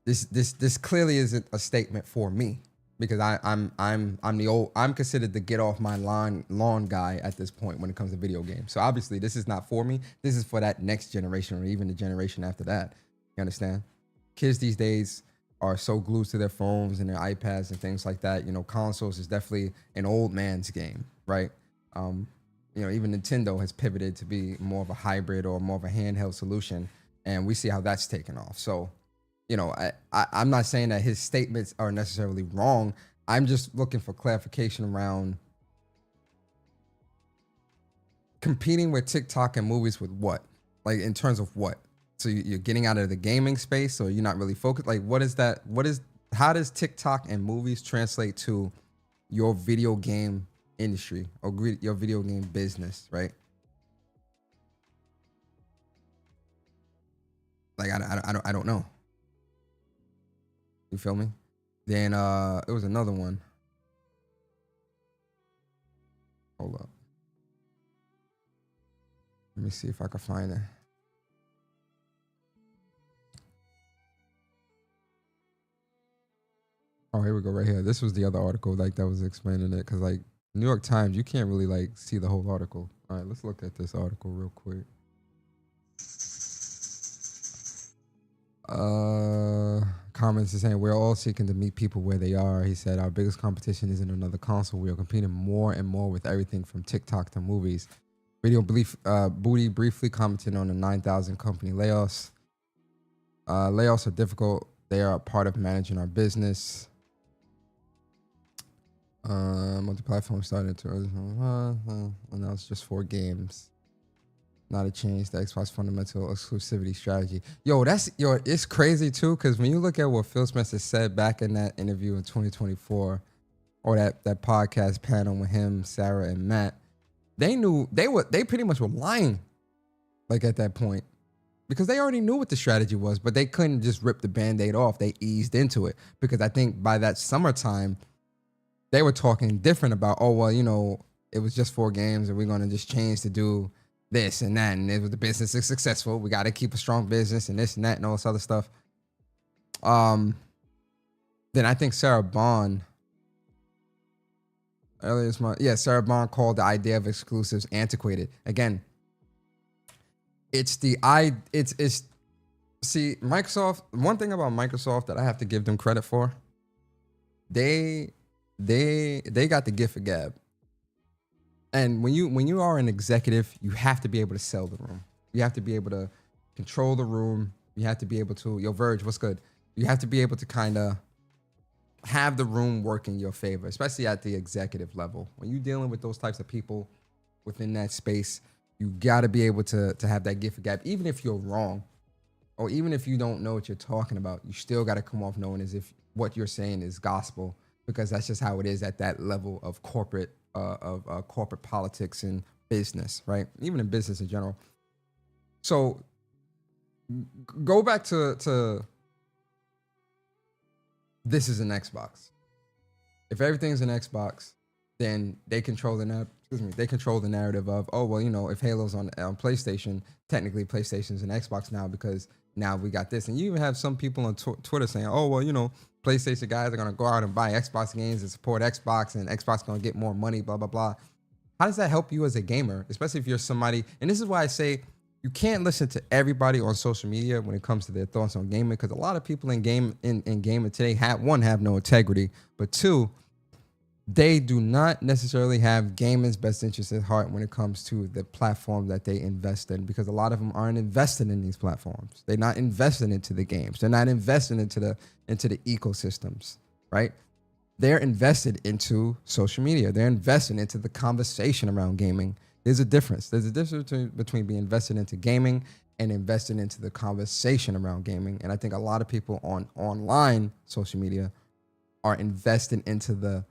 this clearly isn't a statement for me because I'm considered the get off my lawn guy at this point when it comes to video games. So obviously this is not for me. This is for that next generation or even the generation after that. You understand? Kids these days are so glued to their phones and their iPads and things like that. You know, consoles is definitely an old man's game, right? You know, even Nintendo has pivoted to be more of a hybrid or more of a handheld solution, and we see how that's taken off. So, you know, I'm not saying that his statements are necessarily wrong. I'm just looking for clarification around competing with TikTok and movies with what? Like in terms of what? So you're getting out of the gaming space, or you're not really focused? Like, what is that? How does TikTok and movies translate to your video game industry or your video game business, right? Like I don't know. You feel me? Then it was another one. Hold up. Let me see if I can find it. Oh, here we go, right here. This was the other article like that was explaining it, because like New York Times, you can't really like see the whole article. All right, let's look at this article real quick. Comments is saying we're all seeking to meet people where they are. He said our biggest competition isn't another console. We are competing more and more with everything from TikTok to movies. Booty briefly commented on the 9,000 company layoffs. Layoffs are difficult. They are a part of managing our business. Multi-platform started to and now it's just 4 games. Not a change. The Xbox fundamental exclusivity strategy. It's crazy too, because when you look at what Phil Spencer said back in that interview in 2024, or that podcast panel with him, Sarah, and Matt, they pretty much were lying, like at that point, because they already knew what the strategy was, but they couldn't just rip the Band-Aid off. They eased into it, because I think by that summertime, they were talking different about, oh, well, you know, it was just 4 games and we're going to just change to do this and that. And if the business is successful, we got to keep a strong business and this and that and all this other stuff. Then I think Sarah Bond earlier this month, Sarah Bond called the idea of exclusives antiquated. Again, see, Microsoft, one thing about Microsoft that I have to give them credit for, they got the gift of gab. And when you are an executive, you have to be able to sell the room. You have to be able to control the room. You have to be able to, yo, Verge, what's good? You have to be able to kind of have the room work in your favor, especially at the executive level. When you're dealing with those types of people within that space, you got to be able to have that gift of gab. Even if you're wrong, or even if you don't know what you're talking about, you still got to come off knowing as if what you're saying is gospel, because that's just how it is at that level of corporate politics and business, right? Even in business in general. So go back to this is an Xbox. If everything's an Xbox, then they control the narrative of, oh, well, you know, if Halo's on PlayStation, technically PlayStation's an Xbox now, because now we got this. And you even have some people on Twitter saying, oh, well, you know, PlayStation guys are going to go out and buy Xbox games and support Xbox, and Xbox going to get more money, blah, blah, blah. How does that help you as a gamer, especially if you're somebody, and this is why I say you can't listen to everybody on social media when it comes to their thoughts on gaming, because a lot of people in gaming today have no integrity, but 2, they do not necessarily have gaming's best interest at heart when it comes to the platform that they invest in, because a lot of them aren't invested in these platforms. They're not invested into the games. They're not invested into the ecosystems, right? They're invested into social media. They're invested into the conversation around gaming. There's a difference. There's a difference between being invested into gaming and invested into the conversation around gaming. And I think a lot of people on online social media are invested into the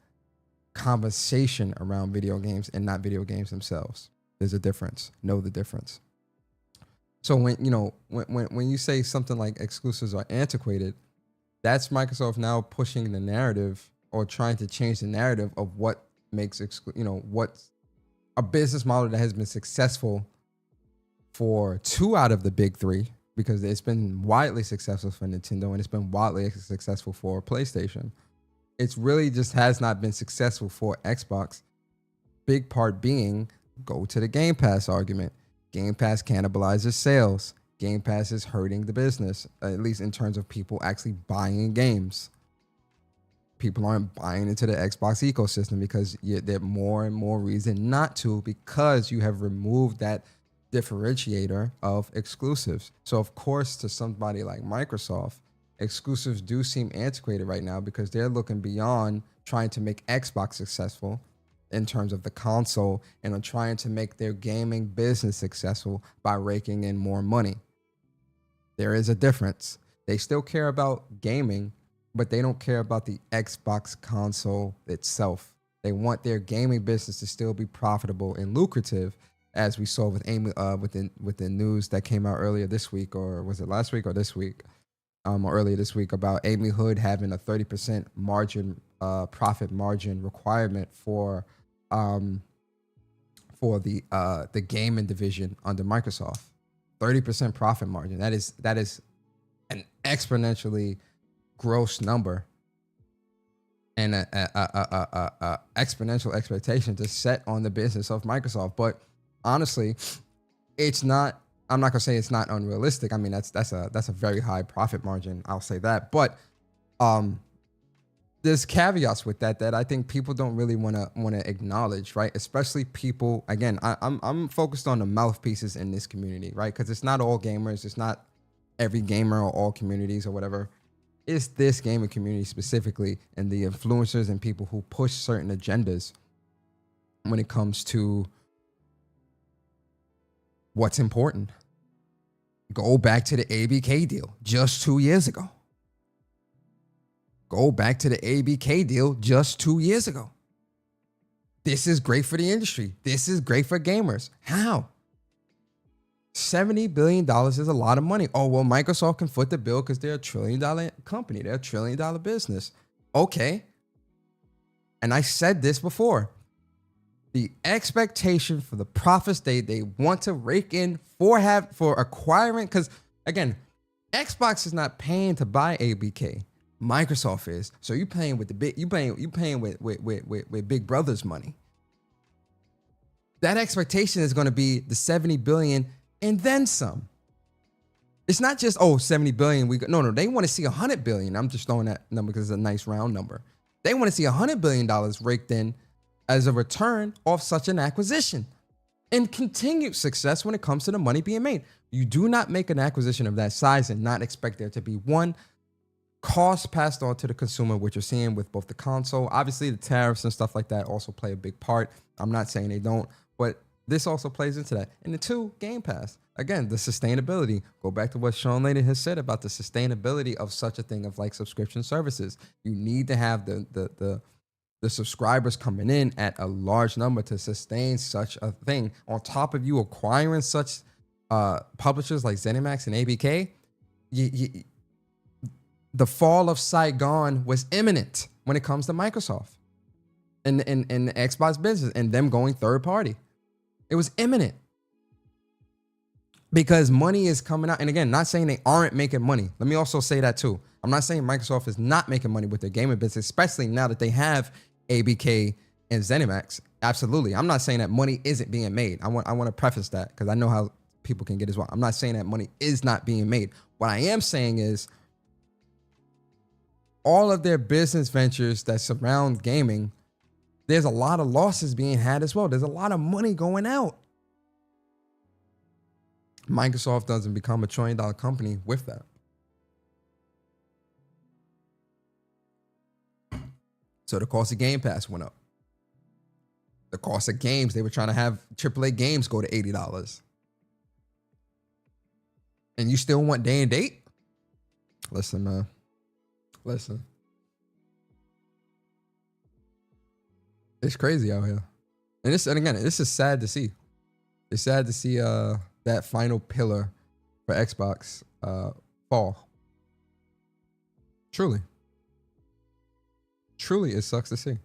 conversation around video games and not video games themselves. There's a difference. Know the difference. So when you say something like exclusives are antiquated, that's Microsoft now pushing the narrative or trying to change the narrative of what makes what's a business model that has been successful for 2 out of the big 3, because it's been widely successful for Nintendo and it's been widely successful for PlayStation. It's really just has not been successful for Xbox. Big part being, go to the Game Pass argument. Game Pass cannibalizes sales. Game Pass is hurting the business, at least in terms of people actually buying games. People aren't buying into the Xbox ecosystem because there are more and more reason not to, because you have removed that differentiator of exclusives. So of course, to somebody like Microsoft, exclusives do seem antiquated right now because they're looking beyond trying to make Xbox successful in terms of the console and are trying to make their gaming business successful by raking in more money. There is a difference. They still care about gaming, but they don't care about the Xbox console itself. They want their gaming business to still be profitable and lucrative, as we saw with Amy with the news that came out earlier this week, or was it last week or this week, or earlier this week, about Amy Hood having a 30% margin, profit margin requirement for the gaming division under Microsoft. 30% profit margin. That is an exponentially gross number and a exponential expectation to set on the business of Microsoft. But honestly, it's not. I'm not gonna say it's not unrealistic. I mean, that's a very high profit margin. I'll say that. But there's caveats with that I think people don't really want to acknowledge, right? Especially people. Again, I'm focused on the mouthpieces in this community, right? Because it's not all gamers. It's not every gamer or all communities or whatever. It's this gaming community specifically, and the influencers and people who push certain agendas when it comes to what's important. Go back to the ABK deal just 2 years ago. Go back to the ABK deal just 2 years ago. This is great for the industry. This is great for gamers. How? $70 billion is a lot of money. Oh, well, Microsoft can foot the bill because they're $1 trillion company. They're $1 trillion business. Okay. And I said this before. The expectation for the profits they want to rake in for acquiring, because again, Xbox is not paying to buy ABK. Microsoft is. So you paying with with Big Brother's money. That expectation is going to be the 70 billion and then some. It's not just 70 billion. No, they want to see 100 billion. I'm just throwing that number because it's a nice round number. They want to see $100 billion raked in as a return off such an acquisition, and continued success when it comes to the money being made. You do not make an acquisition of that size and not expect there to be one cost passed on to the consumer, which you're seeing with both the console. Obviously, the tariffs and stuff like that also play a big part. I'm not saying they don't, but this also plays into that. And the 2, Game Pass. Again, the sustainability. Go back to what Sean Layden has said about the sustainability of such a thing of like subscription services. You need to have the subscribers coming in at a large number to sustain such a thing. On top of you acquiring such publishers like ZeniMax and ABK, the fall of Saigon was imminent when it comes to Microsoft and the Xbox business and them going third party. It was imminent because money is coming out. And again, not saying they aren't making money. Let me also say that too. I'm not saying Microsoft is not making money with their gaming business, especially now that they have ABK and ZeniMax. Absolutely. I'm not saying that money isn't being made. I want to preface that because I know how people can get as well. I'm not saying that money is not being made. What I am saying is all of their business ventures that surround gaming, there's a lot of losses being had as well. There's a lot of money going out. Microsoft doesn't become a $1 trillion company with that. So the cost of Game Pass went up. The cost of games, they were trying to have AAA games go to $80. And you still want day and date? Listen, man. Listen. It's crazy out here. And again, this is sad to see. It's sad to see that final pillar for Xbox fall. Truly. Truly, it sucks to see.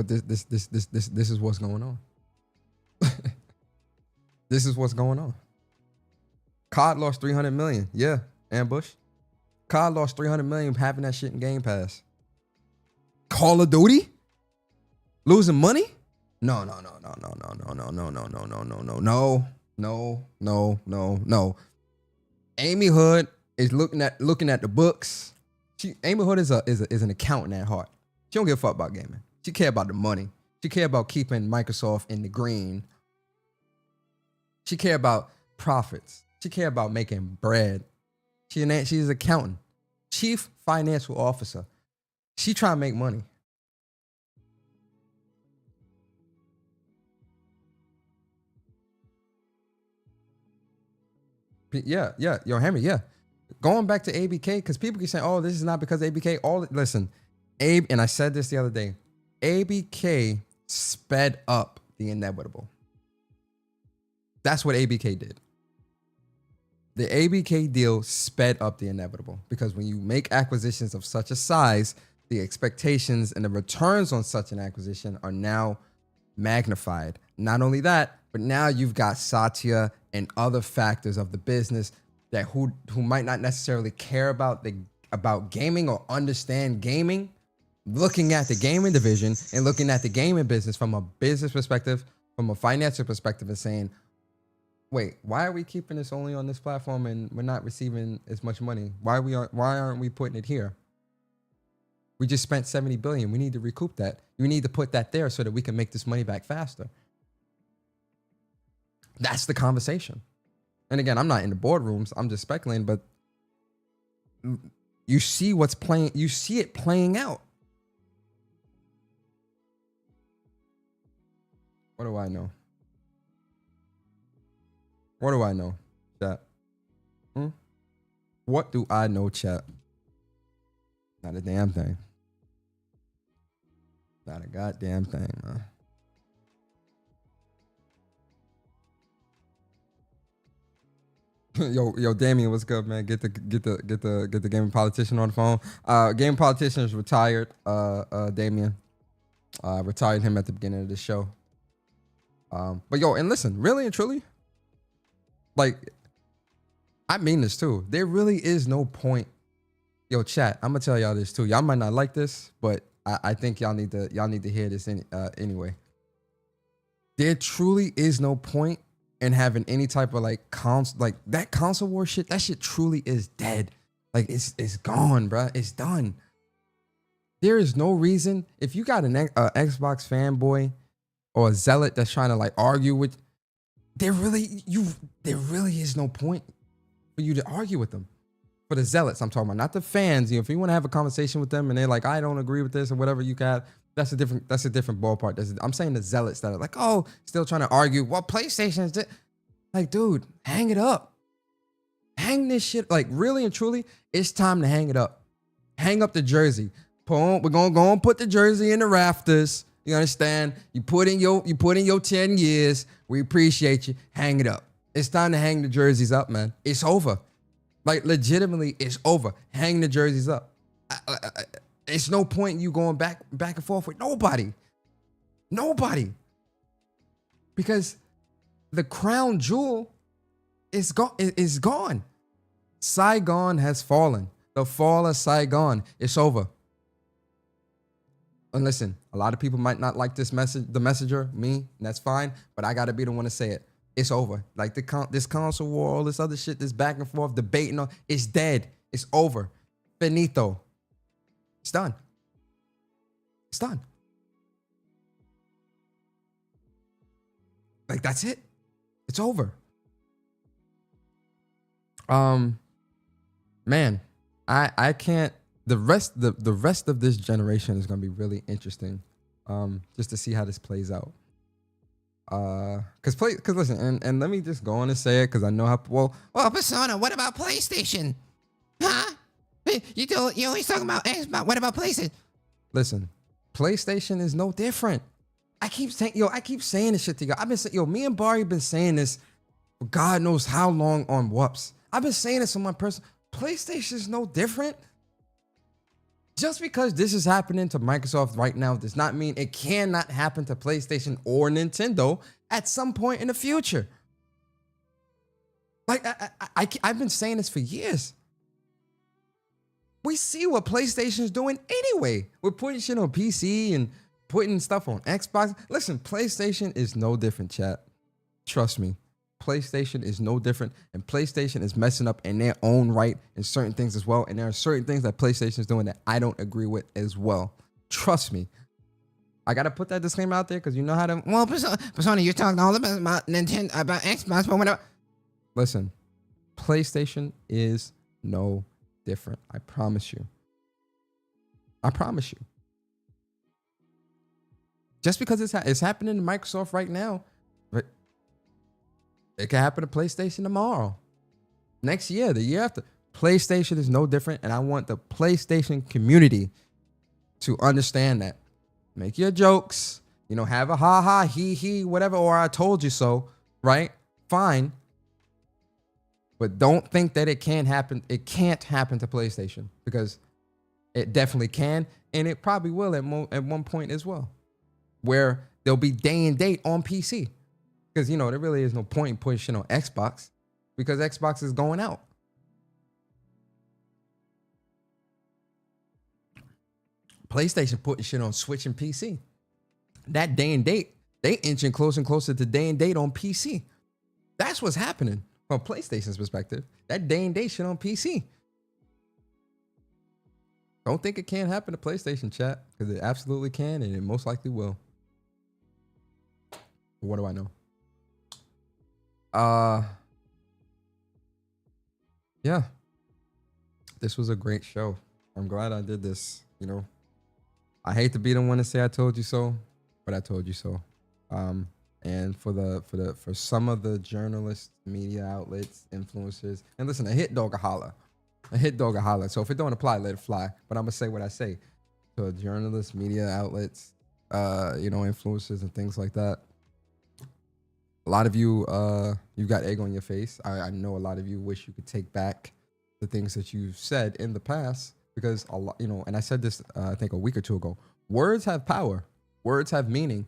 But this is what's going on. This is what's going on. COD lost 300 million. Yeah, ambush. COD lost 300 million having that shit in Game Pass. Call of Duty? Losing money? No. Amy Hood is looking at the books. Amy Hood is an accountant at heart. She don't give a fuck about gaming. She care about the money. She care about keeping Microsoft in the green. She care about profits. She care about making bread. She's an accountant, chief financial officer. She trying to make money. Yeah, yo, Henry, yeah. Going back to ABK, because people keep saying, oh, this is not because ABK. Listen, Abe, and I said this the other day, ABK sped up the inevitable. That's what ABK did. The ABK deal sped up the inevitable because when you make acquisitions of such a size, the expectations and the returns on such an acquisition are now magnified. Not only that, but now you've got Satya and other factors of the business that who might not necessarily care about gaming or understand gaming, looking at the gaming division and looking at the gaming business from a business perspective, from a financial perspective, and saying, wait, why are we keeping this only on this platform and we're not receiving as much money? Why aren't we putting it here? We just spent 70 billion. We need to recoup that. We need to put that there so that we can make this money back faster. That's the conversation. And again, I'm not in the boardrooms. I'm just speculating, but you see what's playing. You see it playing out. What do I know? What do I know, chat? What do I know, chat? Not a damn thing. Not a goddamn thing, man. Yo, Damien, what's good, man? Get the gaming politician on the phone. Gaming politician is retired. Damien, retired him at the beginning of the show. But yo, and listen, really and truly, like, I mean this too. There really is no point. Yo, chat, I'm gonna tell y'all this too. Y'all might not like this, but I think y'all need to hear this anyway. There truly is no point in having any type of like console war shit. That shit truly is dead. Like it's gone, bro. It's done. There is no reason if you got an Xbox fanboy or a zealot that's trying to like argue with. There really is no point for you to argue with them. For the zealots, I'm talking about, not the fans. You know, if you want to have a conversation with them and they're like, I don't agree with this or whatever, you can have. That's a different ballpark. I'm saying the zealots that are like, oh, still trying to argue. Well, PlayStation is like, dude, hang it up. Hang this shit. Like, really and truly, it's time to hang it up. Hang up the jersey. We're gonna go and put the jersey in the rafters. You understand? You put in your 10 years. We appreciate you. Hang it up. It's time to hang the jerseys up, man. It's over. Like, legitimately, it's over. Hang the jerseys up. It's no point in you going back and forth with nobody. Nobody. Because the crown jewel is gone. Saigon has fallen. The fall of Saigon. It's over. And listen, a lot of people might not like this message, the messenger, me, and that's fine, but I gotta be the one to say it. It's over. Like this console war, all this other shit, this back and forth debating on, it's dead. It's over. Finito. It's done. It's done. Like, that's it. It's over. Man, I can't. The rest of this generation is gonna be really interesting. Just to see how this plays out. Cause listen, and let me just go on and say it, cause I know how well Persona, what about PlayStation? Huh? You always talking about Xbox. What about PlayStation? Listen, PlayStation is no different. I keep saying this shit to you. I've been saying, me and Barry been saying this for God knows how long on Whoops. I've been saying this on my person. PlayStation is no different. Just because this is happening to Microsoft right now does not mean it cannot happen to PlayStation or Nintendo at some point in the future. Like, I've been saying this for years. We see what PlayStation's doing anyway. We're putting shit on PC and putting stuff on Xbox. Listen, PlayStation is no different, chat. Trust me. PlayStation is no different, and PlayStation is messing up in their own right in certain things as well. And there are certain things that PlayStation is doing that I don't agree with as well. Trust me. I gotta put that disclaimer out there because you know how to. Well, Persona, you're talking all about Nintendo, about Xbox, but whatever. Listen, PlayStation is no different. I promise you. I promise you. Just because it's happening to Microsoft right now, right? It can happen to PlayStation tomorrow, next year, the year after. PlayStation is no different, and I want the PlayStation community to understand that. Make your jokes, have a ha ha, he, whatever, or I told you so, right? Fine. But don't think that it can't happen. It can't happen to PlayStation because it definitely can, and it probably will at one point as well, where there'll be day and date on PC. Because, there really is no point in putting shit on Xbox because Xbox is going out. PlayStation putting shit on Switch and PC. That day and date, they inching closer and closer to day and date on PC. That's what's happening from PlayStation's perspective. That day and date shit on PC. Don't think it can't happen to PlayStation, chat, because it absolutely can, and it most likely will. What do I know? Yeah. This was a great show. I'm glad I did this, I hate to be the one to say I told you so, but I told you so. And for some of the journalists, media outlets, influencers, and listen, a hit dog a holler. A hit dog a holler. So if it don't apply, let it fly. But I'm gonna say what I say. So journalists, media outlets, influencers and things like that. A lot of you, you got egg on your face. I know a lot of you wish you could take back the things that you've said in the past because a lot, and I said this, I think a week or two ago. Words have power. Words have meaning.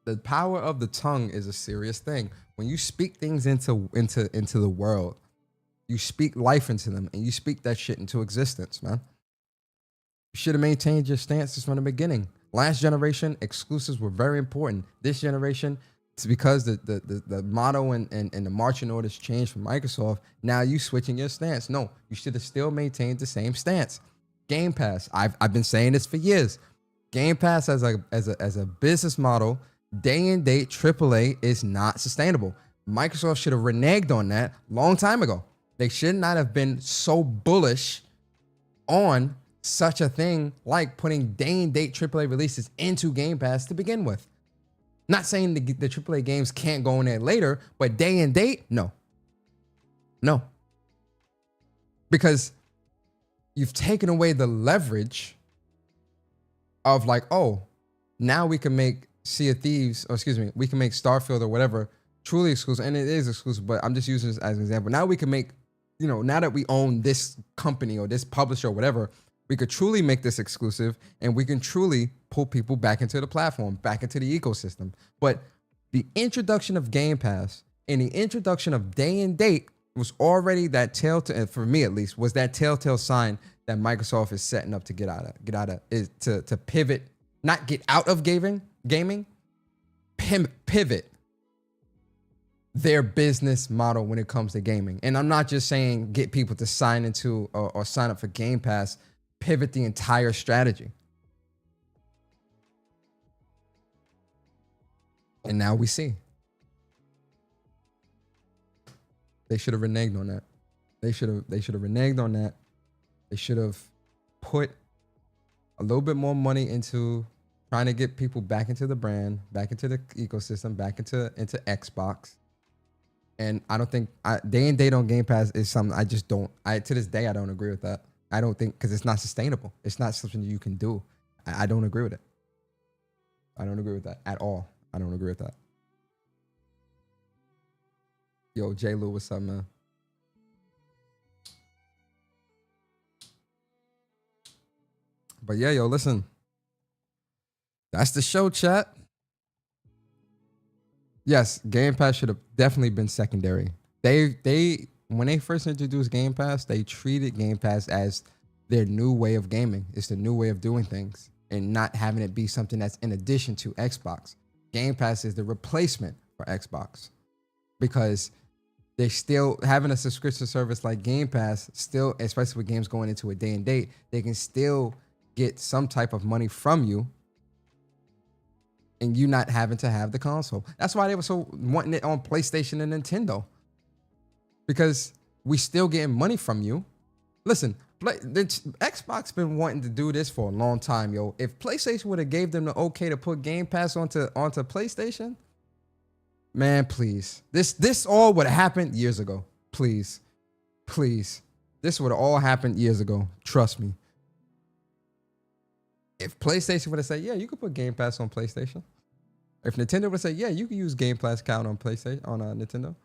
The power of the tongue is a serious thing. When you speak things into the world, you speak life into them, and you speak that shit into existence, man. You should have maintained your stances from the beginning. Last generation, exclusives were very important. This generation, it's because the motto and the marching orders changed from Microsoft. Now you switching your stance. No, you should have still maintained the same stance. Game Pass. I've been saying this for years. Game Pass as a business model, day and date AAA is not sustainable. Microsoft should have reneged on that long time ago. They should not have been so bullish on such a thing like putting day and date AAA releases into Game Pass to begin with. Not saying the AAA games can't go in there later, but day and date, no. No. Because you've taken away the leverage of like, oh, now we can make Sea of Thieves, we can make Starfield or whatever truly exclusive, and it is exclusive, but I'm just using this as an example. Now we can make, now that we own this company or this publisher or whatever, we could truly make this exclusive, and we can truly pull people back into the platform, back into the ecosystem. But the introduction of Game Pass and the introduction of day and date was already that telltale, for me at least, was that telltale sign that Microsoft is setting up to get out of is to pivot, not get out of gaming, pivot their business model when it comes to gaming. And I'm not just saying get people to sign into or sign up for Game Pass, pivot the entire strategy. And now we see. They should have reneged on that. They should have reneged on that. They should have put a little bit more money into trying to get people back into the brand, back into the ecosystem, back into Xbox. And I don't think day and date on Game Pass is something I just don't. To this day, I don't agree with that. I don't think, because it's not sustainable. It's not something you can do. I don't agree with it. I don't agree with that at all. I don't agree with that. Yo, J. Lou, what's up, man? But yeah, yo, listen. That's the show, chat. Yes, Game Pass should have definitely been secondary. They when they first introduced Game Pass, they treated Game Pass as their new way of gaming. It's the new way of doing things and not having it be something that's in addition to Xbox. Game Pass is the replacement for Xbox because they still having a subscription service like Game Pass, still, especially with games going into a day and date, they can still get some type of money from you and you not having to have the console. That's why they were so wanting it on PlayStation and Nintendo. Because we still getting money from you. Listen, Xbox been wanting to do this for a long time, yo. If PlayStation would have gave them the okay to put Game Pass onto PlayStation, man, please. This all would have happened years ago. Please. This would have all happened years ago. Trust me. If PlayStation would have said, yeah, you could put Game Pass on PlayStation. If Nintendo would have said, yeah, you can use Game Pass account on PlayStation, on Nintendo.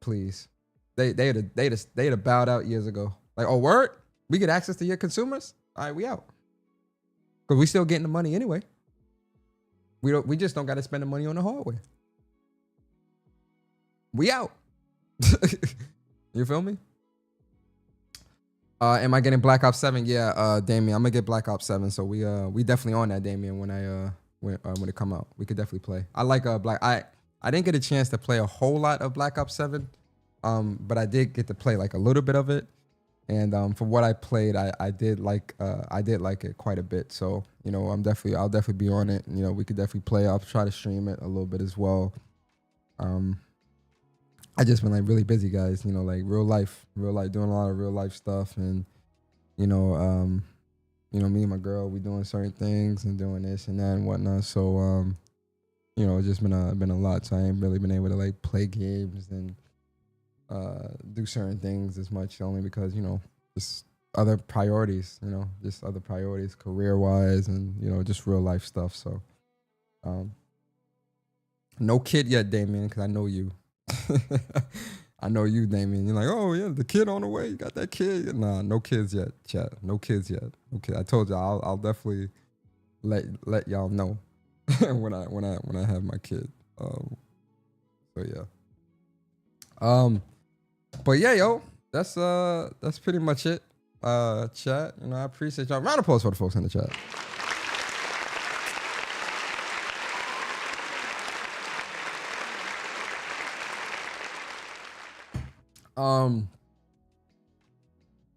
Please. They'd have bowed out years ago. Like, oh, word? We get access to your consumers? All right, we out. Because we still getting the money anyway. We just don't got to spend the money on the hardware. We out. You feel me? Am I getting Black Ops 7? Yeah, Damien, I'm gonna get Black Ops 7. So we definitely on that, Damien, when it come out. We could definitely play. I like I didn't get a chance to play a whole lot of Black Ops 7. But I did get to play like a little bit of it. And from what I played, I did like it quite a bit. So, you know, I'll definitely be on it. You know, we could definitely play. I'll try to stream it a little bit as well. I just been like really busy, guys, you know, like real life, doing a lot of real life stuff. And, you know, me and my girl, we doing certain things and doing this and that and whatnot. So, you know, it's just been a lot. So I ain't really been able to like play games and do certain things as much, only because, you know, just other priorities, career wise and, you know, just real life stuff. So, no kid yet, Damien, because I know you. I know you, Damien. You're like, oh yeah, the kid on the way. You got that kid? Nah, no kids yet, chat. No kids yet. Okay, I told y'all I'll definitely let y'all know when I have my kid. So yeah. But yeah, yo, that's pretty much it. Chat. You know, I appreciate y'all. Round of applause for the folks in the chat.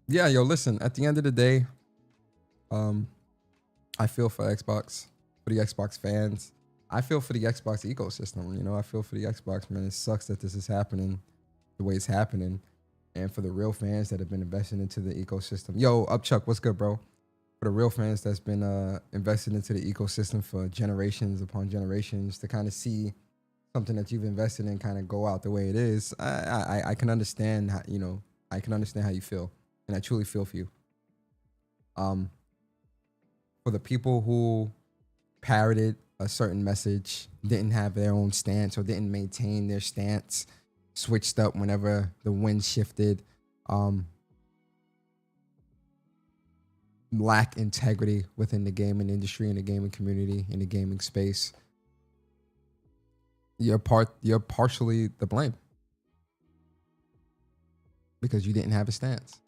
Yeah, yo, listen, at the end of the day, I feel for Xbox, for the Xbox fans. I feel for the Xbox ecosystem, you know, I feel for the Xbox, man. It sucks that this is happening the way it's happening. And for the real fans that have been invested into the ecosystem. Yo, Upchuck, what's good, bro? For the real fans that's been invested into the ecosystem for generations upon generations, to kind of see something that you've invested in kind of go out the way it is, I can understand how, you know, I can understand how you feel, and I truly feel for you. For the people who parroted a certain message, didn't have their own stance or didn't maintain their stance, switched up whenever the wind shifted, lack integrity within the gaming industry and the gaming community in the gaming space, you're partially the blame, because you didn't have a stance.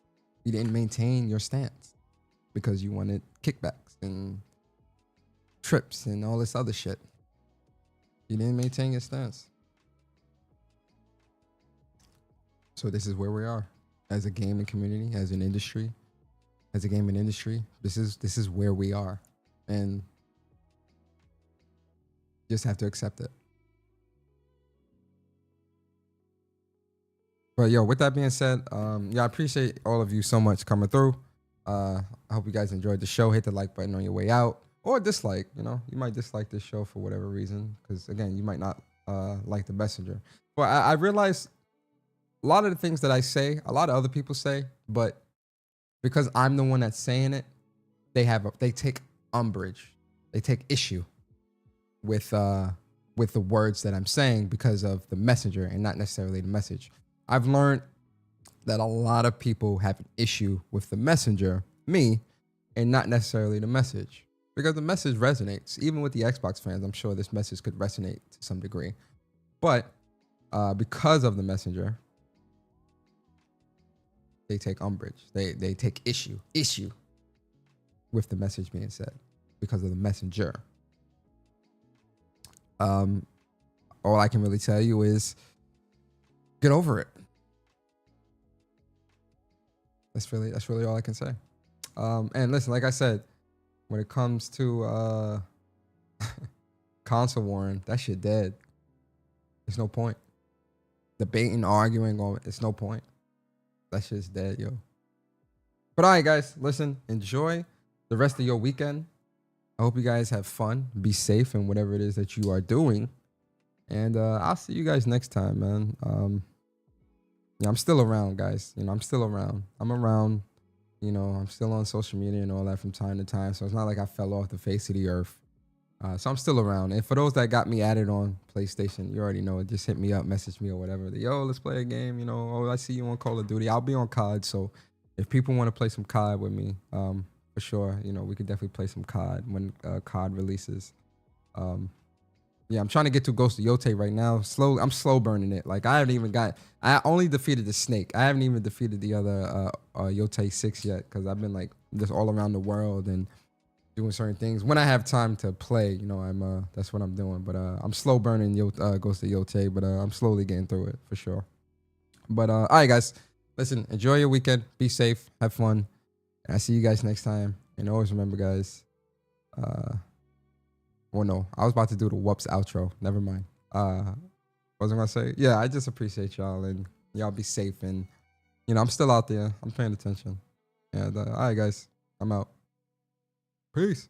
You didn't maintain your stance because you wanted kickbacks and trips and all this other shit. You didn't maintain your stance. So this is where we are as a gaming community, as an industry, as a gaming industry. This is where we are, and just have to accept it. But yo, with that being said, yeah, I appreciate all of you so much coming through. I hope you guys enjoyed the show. Hit the like button on your way out, or dislike. You know, you might dislike this show for whatever reason, because again, you might not like the messenger. But I realize a lot of the things that I say, a lot of other people say, but because I'm the one that's saying it, they take umbrage, they take issue with the words that I'm saying because of the messenger and not necessarily the message. I've learned that a lot of people have an issue with the messenger, me, and not necessarily the message. Because the message resonates. Even with the Xbox fans, I'm sure this message could resonate to some degree. But because of the messenger, they take umbrage. They take issue with the message being said because of the messenger. All I can really tell you is get over it. That's really all I can say. And listen, like I said, when it comes to console warring, that shit dead. There's no point. Debating, arguing on it, it's no point. That shit's dead, yo. But all right, guys, listen, enjoy the rest of your weekend. I hope you guys have fun. Be safe in whatever it is that you are doing. And I'll see you guys next time, man. Yeah, I'm still around, guys. You know, I'm still around. I'm around. You know, I'm still on social media and all that from time to time. So it's not like I fell off the face of the earth. So I'm still around. And for those that got me added on PlayStation, you already know it. Just hit me up, message me or whatever. Yo, let's play a game. You know, oh, I see you on Call of Duty. I'll be on COD. So if people want to play some COD with me, for sure, you know, we could definitely play some COD when COD releases. Yeah, I'm trying to get to Ghost of Yote right now. I'm slow burning it. Like I only defeated the snake. I haven't even defeated the other Yote 6 yet because I've been like just all around the world and doing certain things. When I have time to play, you know, that's what I'm doing. But I'm slow burning Ghost of Yote, but I'm slowly getting through it for sure. But all right, guys, listen, enjoy your weekend. Be safe, have fun, and I see you guys next time. And always remember, guys. Well, no, I was about to do the Whoops outro. Never mind. What was I gonna say? Yeah, I just appreciate y'all and y'all be safe. And you know, I'm still out there. I'm paying attention. And all right, guys, I'm out. Peace.